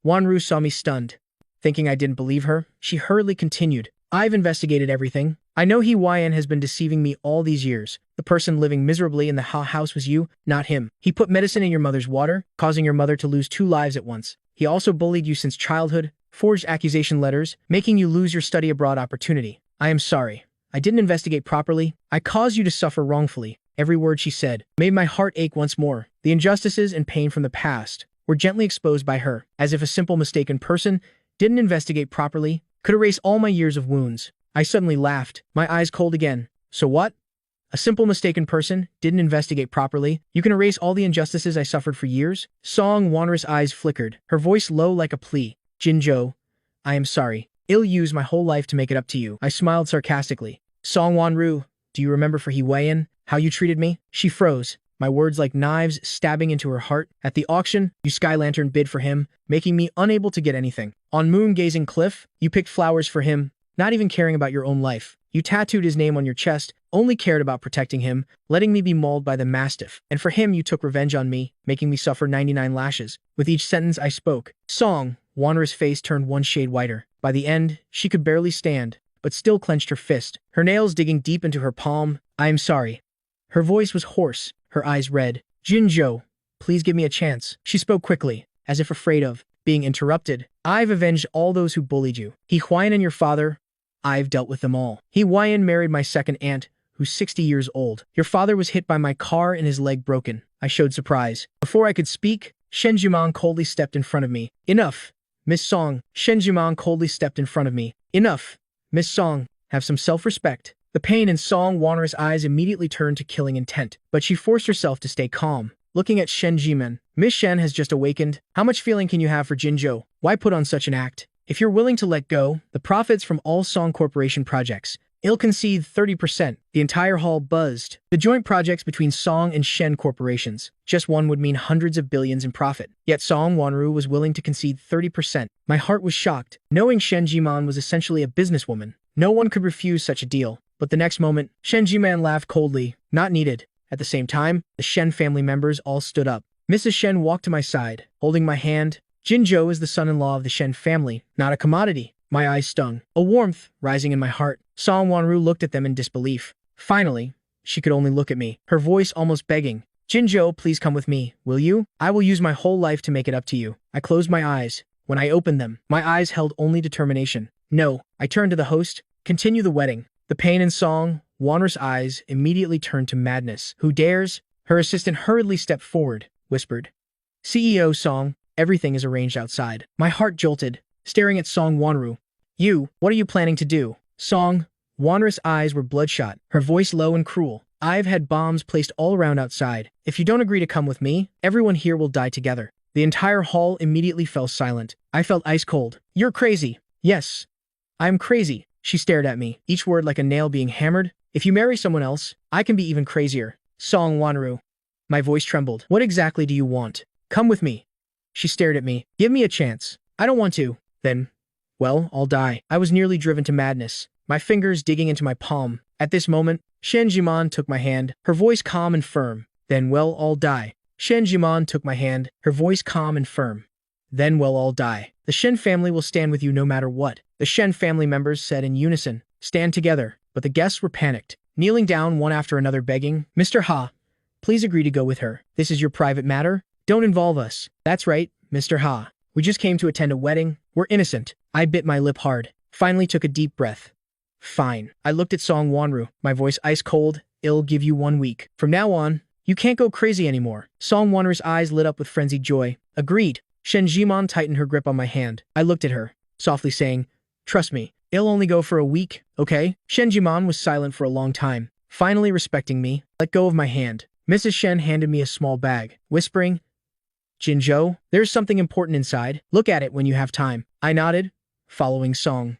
Wanru saw me stunned. Thinking I didn't believe her, she hurriedly continued. I've investigated everything. I know He Huayan has been deceiving me all these years. The person living miserably in the house was you, not him. He put medicine in your mother's water, causing your mother to lose 2 lives at once. He also bullied you since childhood, forged accusation letters, making you lose your study abroad opportunity. I am sorry. I didn't investigate properly. I caused you to suffer wrongfully. Every word she said made my heart ache once more. The injustices and pain from the past were gently exposed by her, as if a simple mistaken person didn't investigate properly, could erase all my years of wounds. I suddenly laughed, my eyes cold again. So what? A simple mistaken person didn't investigate properly. You can erase all the injustices I suffered for years? Song Wanru's eyes flickered, her voice low like a plea. Jin Zhou, I am sorry. I'll use my whole life to make it up to you. I smiled sarcastically. Song Wanru, do you remember for He Huayan, how you treated me? She froze, my words like knives stabbing into her heart. At the auction, you sky lantern bid for him, making me unable to get anything. On moon-gazing cliff, you picked flowers for him, not even caring about your own life. You tattooed his name on your chest, only cared about protecting him, letting me be mauled by the mastiff. And for him you took revenge on me, making me suffer 99 lashes. With each sentence I spoke, Song Wanru's face turned one shade whiter. By the end, she could barely stand, but still clenched her fist, her nails digging deep into her palm. I am sorry. Her voice was hoarse, her eyes red. Jin Zhou, please give me a chance. She spoke quickly, as if afraid of being interrupted. I've avenged all those who bullied you. He Huayan and your father, I've dealt with them all. He Huayan married my second aunt, who's 60 years old. Your father was hit by my car and his leg broken. I showed surprise. Before I could speak, Shen Jimon coldly stepped in front of me. Enough, Miss Song. Shen Jimon coldly stepped in front of me. Enough, Miss Song. Have some self-respect. The pain in Song Wanru's eyes immediately turned to killing intent, but she forced herself to stay calm. Looking at Shen Jimen, Miss Shen has just awakened. How much feeling can you have for Jin Zhou? Why put on such an act? If you're willing to let go, the profits from all Song Corporation projects, I'll concede 30%. The entire hall buzzed. The joint projects between Song and Shen corporations, just one would mean hundreds of billions in profit. Yet Song Wanru was willing to concede 30%. My heart was shocked, knowing Shen Jiman was essentially a businesswoman. No one could refuse such a deal. But the next moment, Shen Jiman laughed coldly. Not needed. At the same time, the Shen family members all stood up. Mrs. Shen walked to my side, holding my hand. Jin Zhou is the son-in-law of the Shen family, not a commodity. My eyes stung, a warmth rising in my heart. Song Wanru looked at them in disbelief. Finally, she could only look at me, her voice almost begging. Jin Zhou, please come with me, will you? I will use my whole life to make it up to you. I closed my eyes. When I opened them, my eyes held only determination. No, I turned to the host. Continue the wedding. The pain in Song Wanru's eyes immediately turned to madness. Who dares? Her assistant hurriedly stepped forward, whispered. CEO Song, everything is arranged outside. My heart jolted, staring at Song Wanru. You, what are you planning to do? Song Wanru's eyes were bloodshot, her voice low and cruel. I've had bombs placed all around outside. If you don't agree to come with me, everyone here will die together. The entire hall immediately fell silent. I felt ice cold. You're crazy. Yes, I'm crazy. She stared at me, each word like a nail being hammered. If you marry someone else, I can be even crazier. Song Wanru. My voice trembled. What exactly do you want? Come with me. She stared at me. Give me a chance. I don't want to. Then, well, I'll die. I was nearly driven to madness, my fingers digging into my palm. At this moment, Shen Jiman took my hand, her voice calm and firm. Then, well, I'll die. Shen Jiman took my hand, her voice calm and firm. Then, well, I'll die. The Shen family will stand with you no matter what. The Shen family members said in unison, stand together. But the guests were panicked, kneeling down one after another begging, Mr. Ha, please agree to go with her. This is your private matter. Don't involve us. That's right, Mr. Ha. We just came to attend a wedding. We're innocent. I bit my lip hard, finally took a deep breath. Fine. I looked at Song Wanru, my voice ice cold. I'll give you 1 week. From now on, you can't go crazy anymore. Song Wanru's eyes lit up with frenzied joy. Agreed. Shen Jiman tightened her grip on my hand. I looked at her, softly saying, trust me, it'll only go for a week, okay? Shen Jiman was silent for a long time, finally respecting me. Let go of my hand. Mrs. Shen handed me a small bag, whispering, Jinzhou, there's something important inside. Look at it when you have time. I nodded, following Song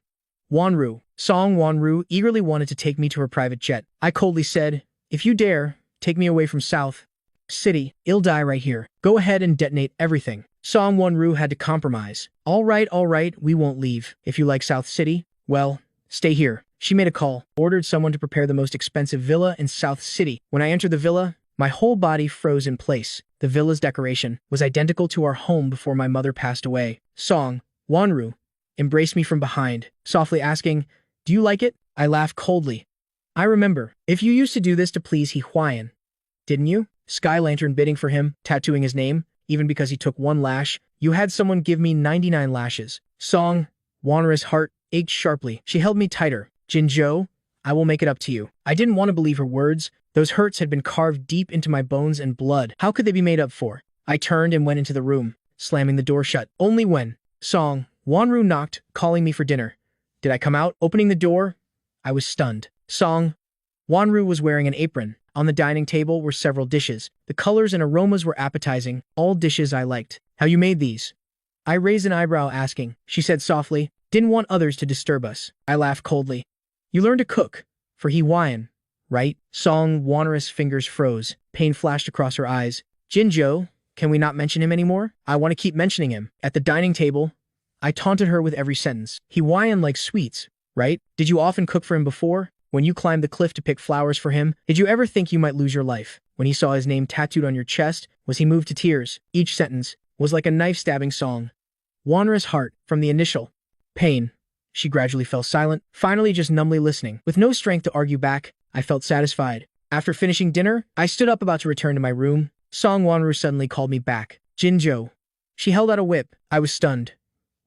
Wanru. Song Wanru eagerly wanted to take me to her private jet. I coldly said, if you dare, take me away from South City. I'll die right here. Go ahead and detonate everything. Song Wanru had to compromise. All right, we won't leave. If you like South City, well, stay here. She made a call, ordered someone to prepare the most expensive villa in South City. When I entered the villa, my whole body froze in place. The villa's decoration was identical to our home before my mother passed away. Song Wanru embraced me from behind, softly asking, do you like it? I laughed coldly. I remember. If you used to do this to please He Huayan, didn't you? Sky Lantern bidding for him, tattooing his name, even because he took 1 lash. You had someone give me 99 lashes. Song Wanru's heart ached sharply. She held me tighter. Jinzhou, I will make it up to you. I didn't want to believe her words. Those hurts had been carved deep into my bones and blood. How could they be made up for? I turned and went into the room, slamming the door shut. Only when Song Wanru knocked, calling me for dinner. Did I come out? Opening the door, I was stunned. Song Wanru was wearing an apron. On the dining table were several dishes. The colors and aromas were appetizing, all dishes I liked. How you made these? I raised an eyebrow asking. She said softly, didn't want others to disturb us. I laughed coldly. You learned to cook for He Huayan, right? Song Wanru's fingers froze. Pain flashed across her eyes. Jinzhou, can we not mention him anymore? I want to keep mentioning him. At the dining table, I taunted her with every sentence. He Huayan likes sweets, right? Did you often cook for him before? When you climbed the cliff to pick flowers for him, did you ever think you might lose your life? When he saw his name tattooed on your chest, was he moved to tears? Each sentence was like a knife-stabbing song. Wanru's heart, from the initial pain, she gradually fell silent, finally just numbly listening. With no strength to argue back, I felt satisfied. After finishing dinner, I stood up about to return to my room. Song Wanru suddenly called me back. Jinzhou. She held out a whip. I was stunned.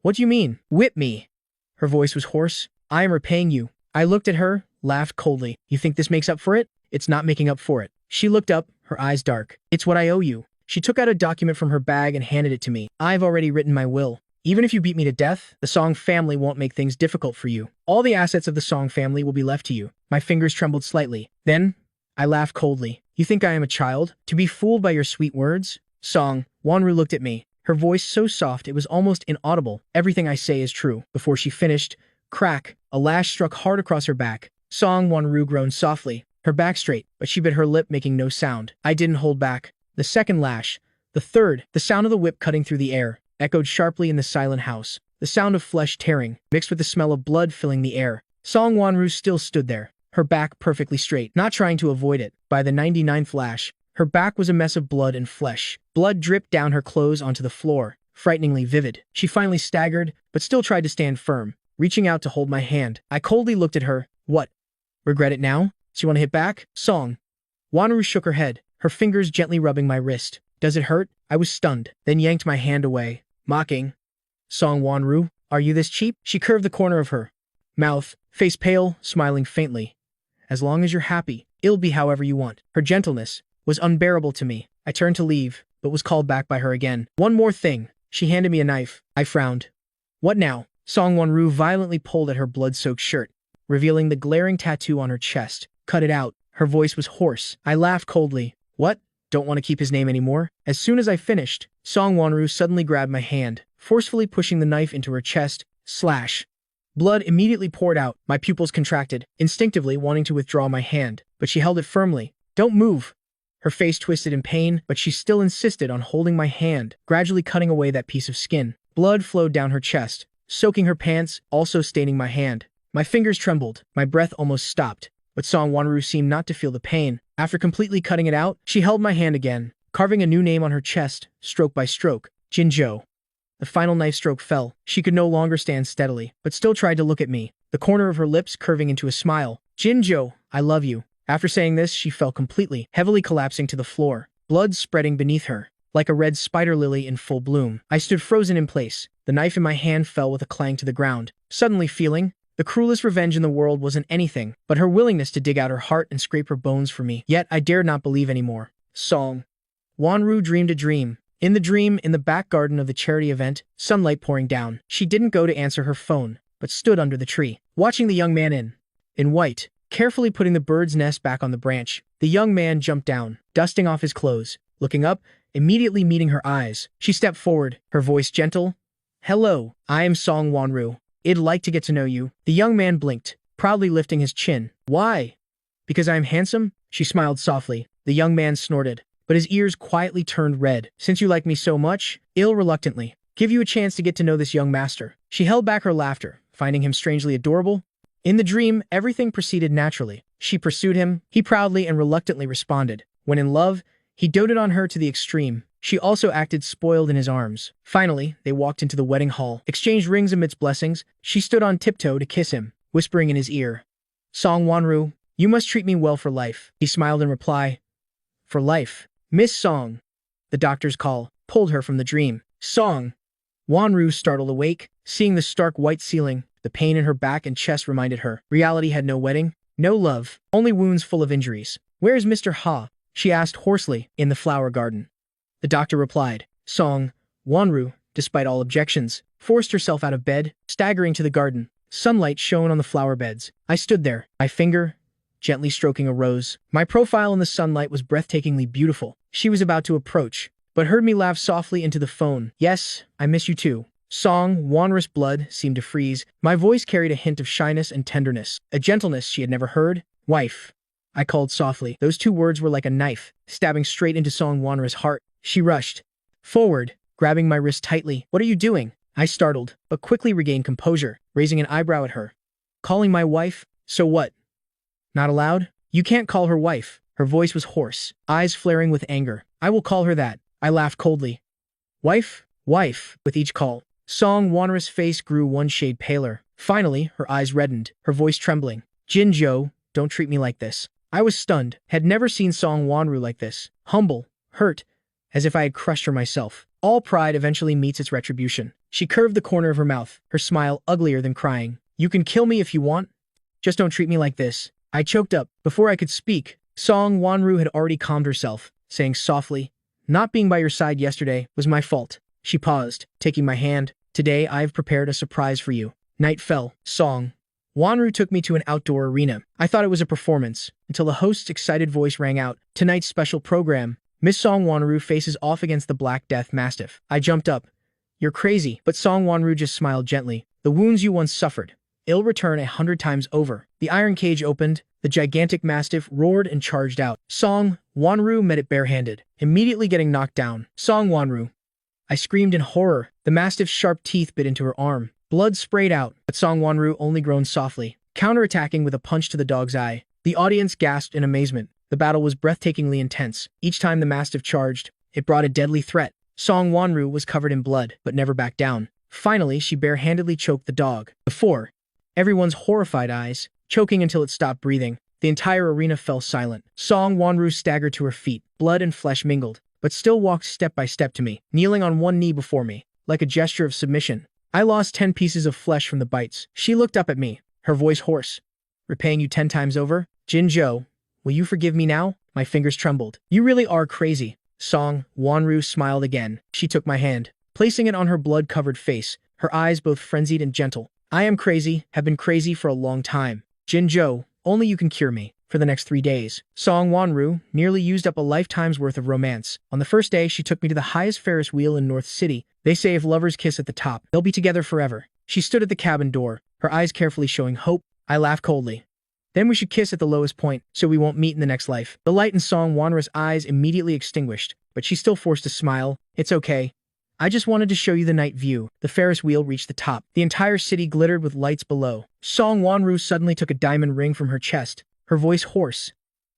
What do you mean? Whip me. Her voice was hoarse. I am repaying you. I looked at her, laughed coldly. You think this makes up for it? It's not making up for it. She looked up, her eyes dark. It's what I owe you. She took out a document from her bag and handed it to me. I've already written my will. Even if you beat me to death, the Song family won't make things difficult for you. All the assets of the Song family will be left to you. My fingers trembled slightly. Then, I laughed coldly. You think I am a child? To be fooled by your sweet words? Song Wanru looked at me, her voice so soft it was almost inaudible. Everything I say is true. Before she finished, crack, a lash struck hard across her back. Song Wanru groaned softly, her back straight, but she bit her lip, making no sound. I didn't hold back. The second lash, the third, the sound of the whip cutting through the air, echoed sharply in the silent house. The sound of flesh tearing, mixed with the smell of blood filling the air. Song Wanru still stood there, her back perfectly straight, not trying to avoid it. By the 99th lash, her back was a mess of blood and flesh. Blood dripped down her clothes onto the floor, frighteningly vivid. She finally staggered, but still tried to stand firm, reaching out to hold my hand. I coldly looked at her. What? Regret it now? So you want to hit back? Song Wanru shook her head, her fingers gently rubbing my wrist. Does it hurt? I was stunned, then yanked my hand away, mocking. Song Wanru, are you this cheap? She curved the corner of her mouth, face pale, smiling faintly. As long as you're happy, it'll be however you want. Her gentleness was unbearable to me. I turned to leave, but was called back by her again. One more thing. She handed me a knife. I frowned. What now? Song Wonru violently pulled at her blood-soaked shirt, revealing the glaring tattoo on her chest. Cut it out. Her voice was hoarse. I laughed coldly. What? Don't want to keep his name anymore? As soon as I finished, Song Wonru suddenly grabbed my hand, forcefully pushing the knife into her chest. Slash. Blood immediately poured out. My pupils contracted, instinctively wanting to withdraw my hand, but she held it firmly. Don't move. Her face twisted in pain, but she still insisted on holding my hand, gradually cutting away that piece of skin. Blood flowed down her chest, soaking her pants, also staining my hand. My fingers trembled. My breath almost stopped, but Song Wonru seemed not to feel the pain. After completely cutting it out, she held my hand again, carving a new name on her chest, stroke by stroke. Jinzhou. The final knife stroke fell. She could no longer stand steadily, but still tried to look at me, the corner of her lips curving into a smile. Jinzhou, I love you. After saying this, she fell completely, heavily collapsing to the floor, blood spreading beneath her, like a red spider lily in full bloom. I stood frozen in place. The knife in my hand fell with a clang to the ground, suddenly feeling the cruelest revenge in the world wasn't anything but her willingness to dig out her heart and scrape her bones for me. Yet I dared not believe anymore. Song Wonru dreamed a dream. In the dream, in the back garden of the charity event, sunlight pouring down. She didn't go to answer her phone, but stood under the tree, watching the young man in white, carefully putting the bird's nest back on the branch. The young man jumped down, dusting off his clothes, looking up, immediately meeting her eyes. She stepped forward, her voice gentle. Hello, I am Song Wonru. I'd like to get to know you. The young man blinked, proudly lifting his chin. Why? Because I am handsome? She smiled softly. The young man snorted, but his ears quietly turned red. Since you like me so much, I'll reluctantly give you a chance to get to know this young master. She held back her laughter, finding him strangely adorable. In the dream, everything proceeded naturally. She pursued him. He proudly and reluctantly responded. When in love, he doted on her to the extreme. She also acted spoiled in his arms. Finally, they walked into the wedding hall, exchanged rings amidst blessings. She stood on tiptoe to kiss him, whispering in his ear, Song Wonru, you must treat me well for life. He smiled in reply. For life. Miss Song. The doctor's call pulled her from the dream. Song. Wonru startled awake, seeing the stark white ceiling. The pain in her back and chest reminded her. Reality had no wedding, no love, only wounds full of injuries. Where is Mr. Ha? She asked hoarsely. In the flower garden. The doctor replied. Song Wonru, despite all objections, forced herself out of bed, staggering to the garden. Sunlight shone on the flower beds. I stood there, my finger gently stroking a rose. My profile in the sunlight was breathtakingly beautiful. She was about to approach, but heard me laugh softly into the phone. Yes, I miss you too. Song Wonru's blood seemed to freeze. My voice carried a hint of shyness and tenderness, a gentleness she had never heard. Wife. I called softly. Those two words were like a knife, stabbing straight into Song Wonru's heart. She rushed forward, grabbing my wrist tightly. What are you doing? I startled, but quickly regained composure, raising an eyebrow at her. Calling my wife? So what? Not allowed? You can't call her wife. Her voice was hoarse, eyes flaring with anger. I will call her that. I laughed coldly. Wife? Wife. With each call, Song Wonru's face grew one shade paler. Finally, her eyes reddened, her voice trembling. Jinzhou, don't treat me like this. I was stunned, had never seen Song Wonru like this. Humble, hurt, as if I had crushed her myself. All pride eventually meets its retribution. She curved the corner of her mouth, her smile uglier than crying. You can kill me if you want. Just don't treat me like this. I choked up. Before I could speak, Song Wonru had already calmed herself, saying softly, Not being by your side yesterday was my fault. She paused, taking my hand. Today I have prepared a surprise for you. Night fell. Song Wonru took me to an outdoor arena. I thought it was a performance, until the host's excited voice rang out. Tonight's special program. Miss Song Wonru faces off against the Black Death Mastiff. I jumped up. You're crazy. But Song Wonru just smiled gently. The wounds you once suffered, it'll return 100 times over. The iron cage opened. The gigantic mastiff roared and charged out. Song Wonru met it barehanded, immediately getting knocked down. Song Wonru. I screamed in horror. The mastiff's sharp teeth bit into her arm. Blood sprayed out, but Song Wonru only groaned softly, counterattacking with a punch to the dog's eye. The audience gasped in amazement. The battle was breathtakingly intense. Each time the mastiff charged, it brought a deadly threat. Song Wonru was covered in blood, but never backed down. Finally, she barehandedly choked the dog. Before everyone's horrified eyes, choking until it stopped breathing, the entire arena fell silent. Song Wonru staggered to her feet, blood and flesh mingled, but still walked step by step to me, kneeling on one knee before me, like a gesture of submission. I lost 10 pieces of flesh from the bites. She looked up at me, her voice hoarse. Repaying you 10 times over? Jinzhou, will you forgive me now? My fingers trembled. You really are crazy. Song Wanru smiled again. She took my hand, placing it on her blood-covered face, her eyes both frenzied and gentle. I am crazy, have been crazy for a long time. Jinzhou, only you can cure me. For the next 3 days, Song Wanru nearly used up a lifetime's worth of romance. On the first day, she took me to the highest Ferris wheel in North City. They say if lovers kiss at the top, they'll be together forever. She stood at the cabin door, her eyes carefully showing hope. I laughed coldly. Then we should kiss at the lowest point, so we won't meet in the next life. The light in Song Wanru's eyes immediately extinguished, but she still forced a smile. It's okay. I just wanted to show you the night view. The Ferris wheel reached the top. The entire city glittered with lights below. Song Wanru suddenly took a diamond ring from her chest, her voice hoarse.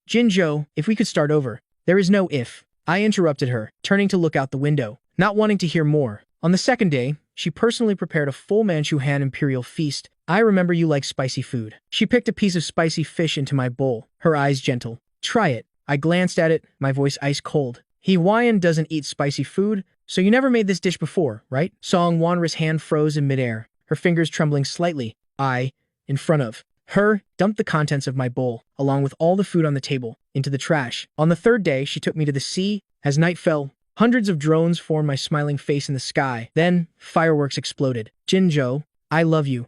Jinzhou, if we could start over. There is no if. I interrupted her, turning to look out the window, not wanting to hear more. On the second day, she personally prepared a full Manchu Han imperial feast. I remember you like spicy food. She picked a piece of spicy fish into my bowl, her eyes gentle. Try it. I glanced at it, my voice ice cold. Hawaiian doesn't eat spicy food, so you never made this dish before, right? Song Wanru's hand froze in midair, her fingers trembling slightly. I, in front of her, dumped the contents of my bowl, along with all the food on the table, into the trash. On the third day, she took me to the sea. As night fell, hundreds of drones formed my smiling face in the sky. Then, fireworks exploded. Jinzhou, I love you,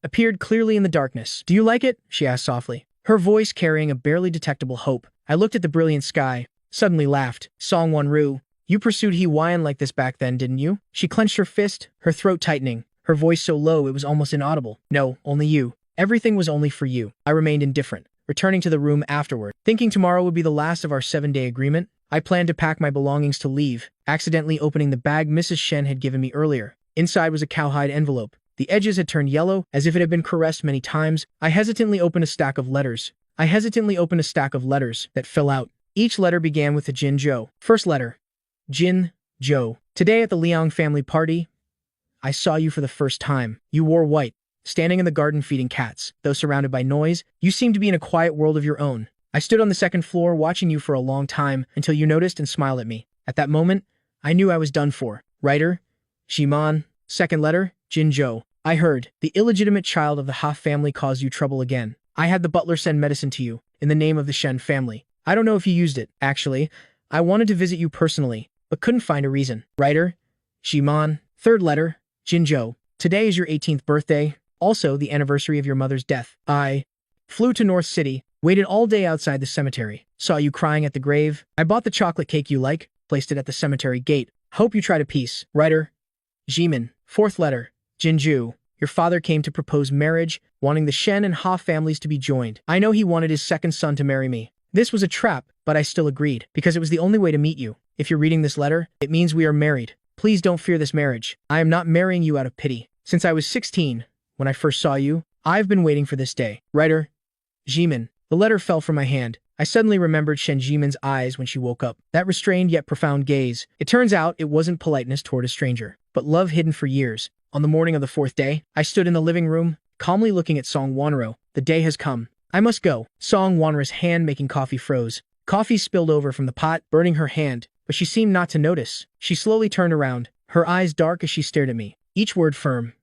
appeared clearly in the darkness. Do you like it? She asked softly, her voice carrying a barely detectable hope. I looked at the brilliant sky, suddenly laughed. Song Wanru, you pursued Hawaiian like this back then, didn't you? She clenched her fist, her throat tightening, her voice so low it was almost inaudible. No, only you. Everything was only for you. I remained indifferent, returning to the room afterward. Thinking tomorrow would be the last of our 7-day agreement, I planned to pack my belongings to leave, accidentally opening the bag Mrs. Shen had given me earlier. Inside was a cowhide envelope. The edges had turned yellow, as if it had been caressed many times. I hesitantly opened a stack of letters that fell out. Each letter began with a Jinzhou. First letter. Jin-Zhou. Today at the Liang family party, I saw you for the first time. You wore white, standing in the garden feeding cats. Though surrounded by noise, you seemed to be in a quiet world of your own. I stood on the second floor watching you for a long time until you noticed and smiled at me. At that moment, I knew I was done for. Writer, Shiman. Second letter, Jinzhou. I heard the illegitimate child of the Ha family caused you trouble again. I had the butler send medicine to you in the name of the Shen family. I don't know if you used it. Actually, I wanted to visit you personally, but couldn't find a reason. Writer, Shiman. Third letter, Jinzhou. Today is your 18th birthday, also the anniversary of your mother's death. I flew to North City, waited all day outside the cemetery, saw you crying at the grave. I bought the chocolate cake you like, placed it at the cemetery gate. Hope you tried a piece. Writer, Jimin. Fourth letter, Jinzhou. Your father came to propose marriage, wanting the Shen and Ha families to be joined. I know he wanted his second son to marry me. This was a trap, but I still agreed, because it was the only way to meet you. If you're reading this letter, it means we are married. Please don't fear this marriage. I am not marrying you out of pity. Since I was 16, when I first saw you, I've been waiting for this day. Writer, Jimin. The letter fell from my hand. I suddenly remembered Shen Jimin's eyes when she woke up. That restrained yet profound gaze. It turns out it wasn't politeness toward a stranger, but love hidden for years. On the morning of the fourth day, I stood in the living room, calmly looking at Song Wanru. The day has come. I must go. Song Wanru's hand making coffee froze. Coffee spilled over from the pot, burning her hand, but she seemed not to notice. She slowly turned around, her eyes dark as she stared at me, each word firm.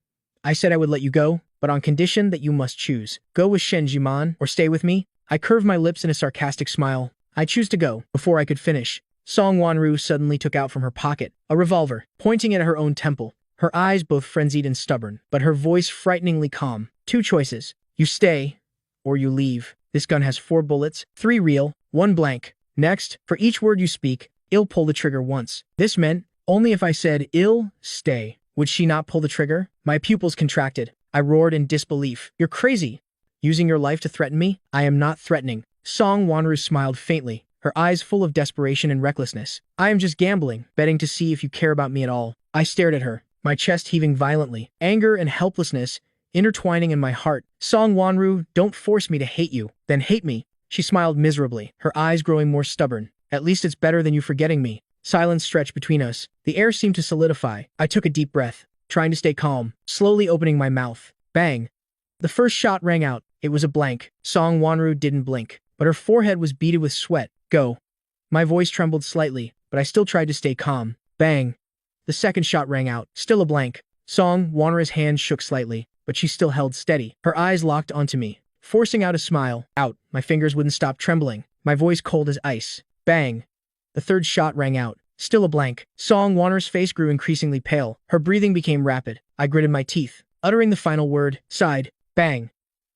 I said I would let you go, but on condition that you must choose. Go with Shen Jiman, or stay with me. I curved my lips in a sarcastic smile. I choose to go. Before I could finish, Song Wanru suddenly took out from her pocket a revolver, pointing it at her own temple. Her eyes both frenzied and stubborn, but her voice frighteningly calm. 2 choices. You stay, or you leave. This gun has 4 bullets, 3 real, 1 blank. Next, for each word you speak, I'll pull the trigger once. This meant, only if I said, I'll stay, would she not pull the trigger? My pupils contracted. I roared in disbelief. You're crazy. Using your life to threaten me? I am not threatening. Song Wanru smiled faintly, her eyes full of desperation and recklessness. I am just gambling, betting to see if you care about me at all. I stared at her, my chest heaving violently, anger and helplessness intertwining in my heart. Song Wanru, don't force me to hate you. Then hate me. She smiled miserably, her eyes growing more stubborn. At least it's better than you forgetting me. Silence stretched between us. The air seemed to solidify. I took a deep breath, trying to stay calm, slowly opening my mouth. Bang. The first shot rang out. It was a blank. Song Wanru didn't blink, but her forehead was beaded with sweat. Go. My voice trembled slightly, but I still tried to stay calm. Bang. The second shot rang out. Still a blank. Song Wanru's hand shook slightly. but she still held steady. Her eyes locked onto me, forcing out a smile. Out. My fingers wouldn't stop trembling, my voice cold as ice. Bang. The third shot rang out. Still a blank. Song Wanner's face grew increasingly pale. Her breathing became rapid. I gritted my teeth, uttering the final word. Sighed. Bang.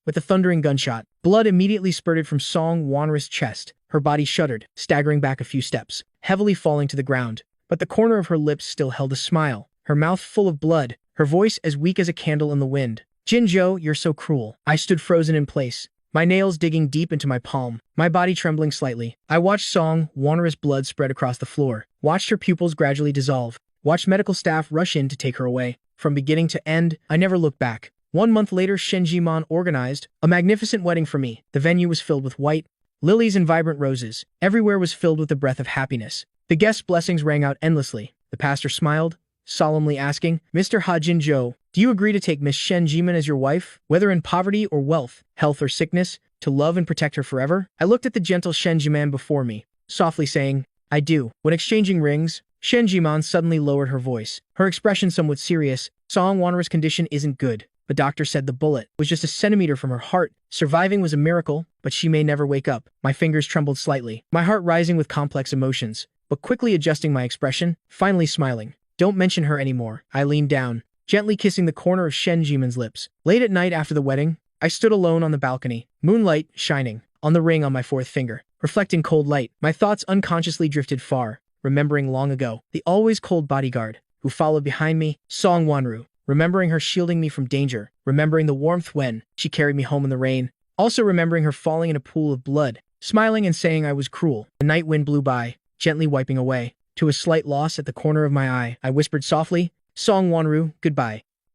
With a thundering gunshot, blood immediately spurted from Song Wanner's chest. Her body shuddered, staggering back a few steps, heavily falling to the ground. But the corner of her lips still held a smile, her mouth full of blood, her voice as weak as a candle in the wind. Jinzhou, you're so cruel. I stood frozen in place, my nails digging deep into my palm, my body trembling slightly. I watched Song Wanner's blood spread across the floor, watched her pupils gradually dissolve, watched medical staff rush in to take her away. From beginning to end, I never looked back. 1 month later, Shen Jiman organized a magnificent wedding for me. The venue was filled with white lilies and vibrant roses. Everywhere was filled with the breath of happiness. The guests' blessings rang out endlessly. The pastor smiled, solemnly asking, Mr. Ha Jinzhou, do you agree to take Miss Shen Jiman as your wife, whether in poverty or wealth, health or sickness, to love and protect her forever? I looked at the gentle Shen Jiman before me, softly saying, I do. When exchanging rings, Shen Jiman suddenly lowered her voice, her expression somewhat serious. Song Wanner's condition isn't good. The doctor said the bullet was just a centimeter from her heart. Surviving was a miracle, but she may never wake up. My fingers trembled slightly, my heart rising with complex emotions, but quickly adjusting my expression, finally smiling. Don't mention her anymore. I leaned down, gently kissing the corner of Shen Jiman's lips. Late at night after the wedding, I stood alone on the balcony, moonlight shining on the ring on my fourth finger, reflecting cold light. My thoughts unconsciously drifted far, remembering long ago, the always cold bodyguard who followed behind me, Song Wanru. Remembering her shielding me from danger, remembering the warmth when she carried me home in the rain, also remembering her falling in a pool of blood, smiling and saying I was cruel. The night wind blew by, gently wiping away. To a slight loss at the corner of my eye, I whispered softly, Song Wanru, goodbye.